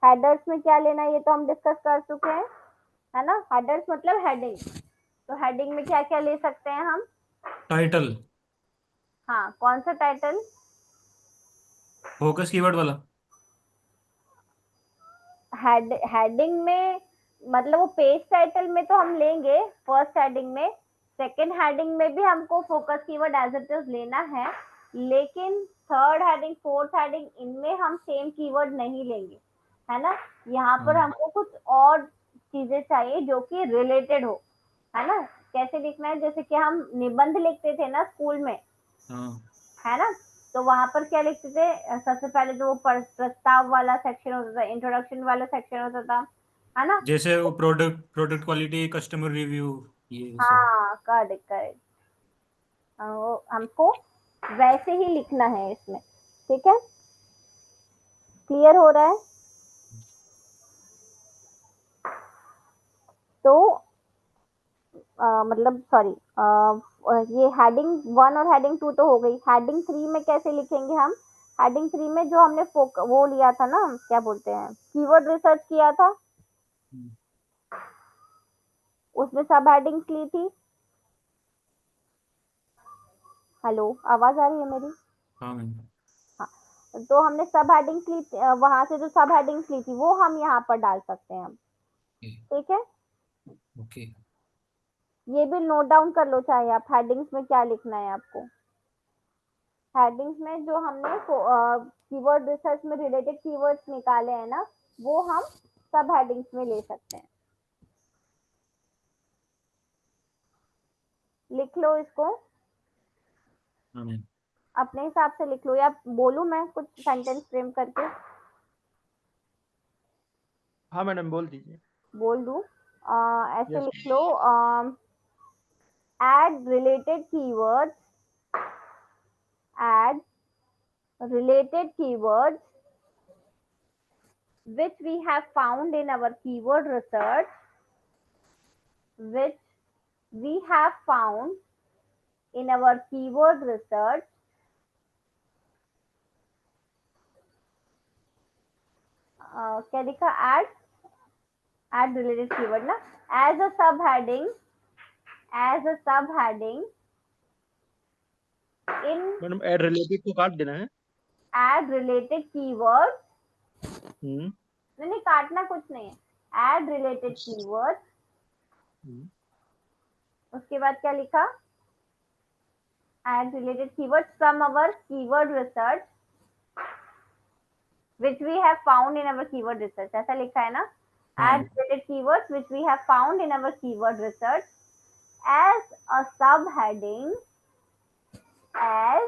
हेडर्स में क्या लेना है ये तो हम डिस्कस कर चुके हैं, है ना। हेडर्स मतलब हेडिंग। तो हेडिंग में क्या क्या ले सकते हैं हम? टाइटल, हाँ, कौन सा टाइटल? फोकस कीवर्ड वाला। हेडिंग में मतलब वो पेज टाइटल में तो हम लेंगे फर्स्ट हेडिंग में, सेकंड हेडिंग में भी हमको focus keyword as it is लेना है, लेकिन थर्ड हेडिंग फोर्थ हेडिंग इनमें हम सेम कीवर्ड नहीं लेंगे, है ना। यहाँ पर हाँ हमको कुछ और चीजें चाहिए जो कि रिलेटेड हो, है ना। कैसे लिखना है, जैसे कि हम निबंध लिखते थे ना स्कूल में, हाँ। है ना। तो वहां पर क्या लिखते थे, सबसे पहले तो वो प्रस्ताव वाला सेक्शन होता था, इंट्रोडक्शन वाला सेक्शन होता था, है ना। जैसे वो प्रोडक्ट क्वालिटी, कस्टमर रिव्यू, ये सब। हाँ, करेक्ट करेक्ट। हमको वैसे ही लिखना है इसमें, ठीक है। क्लियर हो रहा है? तो मतलब सॉरी, ये हेडिंग 1 और हेडिंग 2 तो हो गई। हेडिंग 3 में कैसे लिखेंगे हम? हेडिंग 3 में जो हमने वो लिया था ना, क्या बोलते हैं, कीवर्ड रिसर्च किया था, उसमें सब हेडिंग्स ली थी। हेलो, आवाज आ रही है मेरी? हाँ मैम। हाँ, तो हमने सब हेडिंग्स ली, वहां से जो सब हेडिंग्स ली थी वो हम यहाँ पर डाल सकते हैं हम, ठीक है। ओके। ये भी नोट डाउन कर लो, चाहे आप हेडिंग्स में क्या लिखना है आपको। हेडिंग्स में जो हमने कीवर्ड रिसर्च में रिलेटेड कीवर्ड्स निकाले हैं ना, वो हम सब हेडिंग्स में ले सकते हैं। लिख लो इसको, हाँ मैम। अपने हिसाब से लिख लो, या बोलूं मैं कुछ सेंटेंस फ्रेम करके? हाँ मैडम, बोल दीजिए। बोल दूं? ऐसे यस। लिख लो, add related keywords, add related keywords which we have found in our keyword research, which we have found in our keyword research, क्या लिखा, add related keyword ना, as a subheading, as a subheading in madam, add related को काट देना है। add related keywords, हम्म। नहीं काटना कुछ नहीं है, add related keywords, हम्म। उसके बाद क्या लिखा, add related keywords from our keyword research which we have found in our keyword research, ऐसा लिखा है ना। add हाँ related keywords which we have found in our keyword research as a subheading, as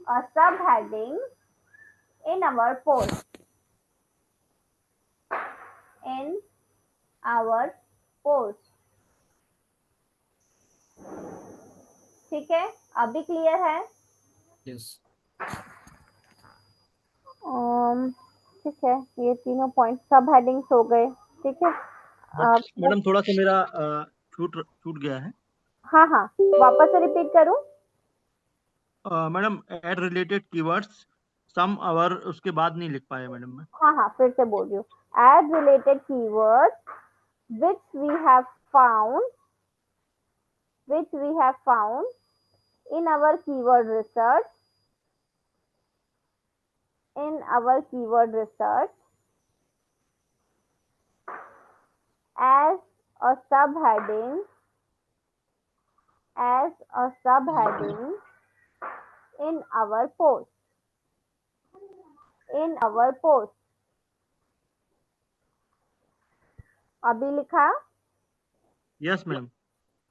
a subheading in our post, in our post, ठीक है। अभी clear है? Yes. ठीक है, ये तीनों पॉइंट सब हेडिंग्स हो गए, ठीक है। बट बस, मैडम, थोड़ा सा मेरा छूट छूट गया है। हाँ हाँ, वापस से रिपीट करूं? Madam, add related keywords some hour, उसके बाद नहीं लिख पाया मैडम मैं। हाँ हाँ, फिर से बोल रही हूँ, ad related keywords which we have found, which we have found in our keyword research, in our keyword research as a subheading, as a subheading in our post, in our post। अभी लिखा? Yes ma'am.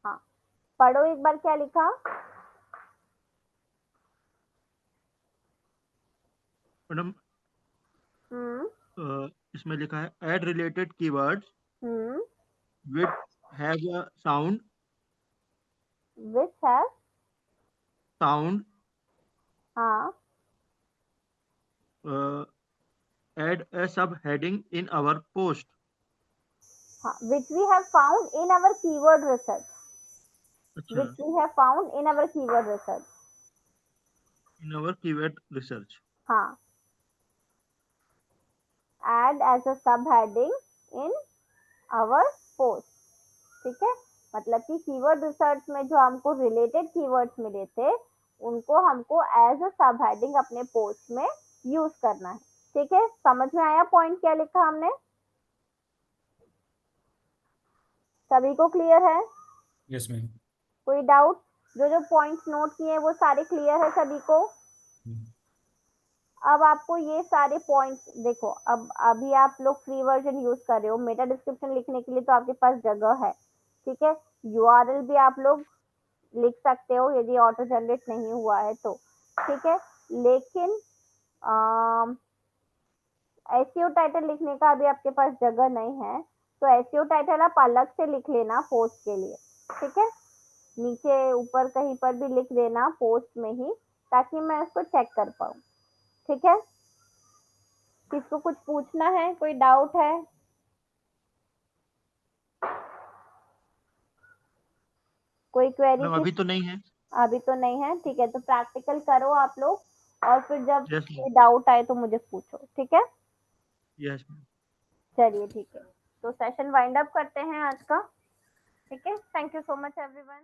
हाँ, पढ़ो एक बार क्या लिखा। Madam, हम्म इसमें लिखा है ad related keywords hmm which have a sound which has, sound, हाँ, add a subheading in our post. हाँ, which we have found in our keyword research. अच्छा, Which we have found in our keyword research. in our keyword research. हाँ, add as a subheading in our post. ठीक है, मतलब कि keyword research में जो हमको रिलेटेड कीवर्ड्स मिले थे उनको हमको एज अ सब हेडिंग अपने पोस्ट में यूज करना है। ठीक है, समझ में आया पॉइंट क्या लिखा हमने? सभी को क्लियर है? Yes ma'am. कोई डाउट? जो जो पॉइंट्स नोट किए हैं वो सारे क्लियर है सभी को? अब आपको ये सारे पॉइंट्स देखो, अब अभी आप लोग फ्री वर्जन यूज कर रहे हो, मेटा डिस्क्रिप्शन लिखने के लिए तो आपके पास जगह है। ठीक है, यूआरएल भी आप लोग लिख सकते हो यदि ऑटो जनरेट नहीं हुआ है तो। ठीक है, लेकिन एसईओ टाइटल लिखने का अभी आपके पास जगह नहीं है, तो एसईओ टाइटल आप अलग से लिख लेना पोस्ट के लिए। ठीक है, नीचे ऊपर कहीं पर भी लिख देना पोस्ट में ही, ताकि मैं उसको चेक कर पाऊँ। ठीक है, किसको कुछ पूछना है, कोई डाउट है? कोई क्वेरी मैम की? अभी तो नहीं है। अभी तो नहीं है, ठीक है, तो प्रैक्टिकल करो आप लोग और फिर जब यस कोई मैम। डाउट आए तो मुझे पूछो। ठीक है, यस मैम। चलिए ठीक है, तो सेशन वाइंड अप करते हैं आज का। ठीक है, thank you so much everyone.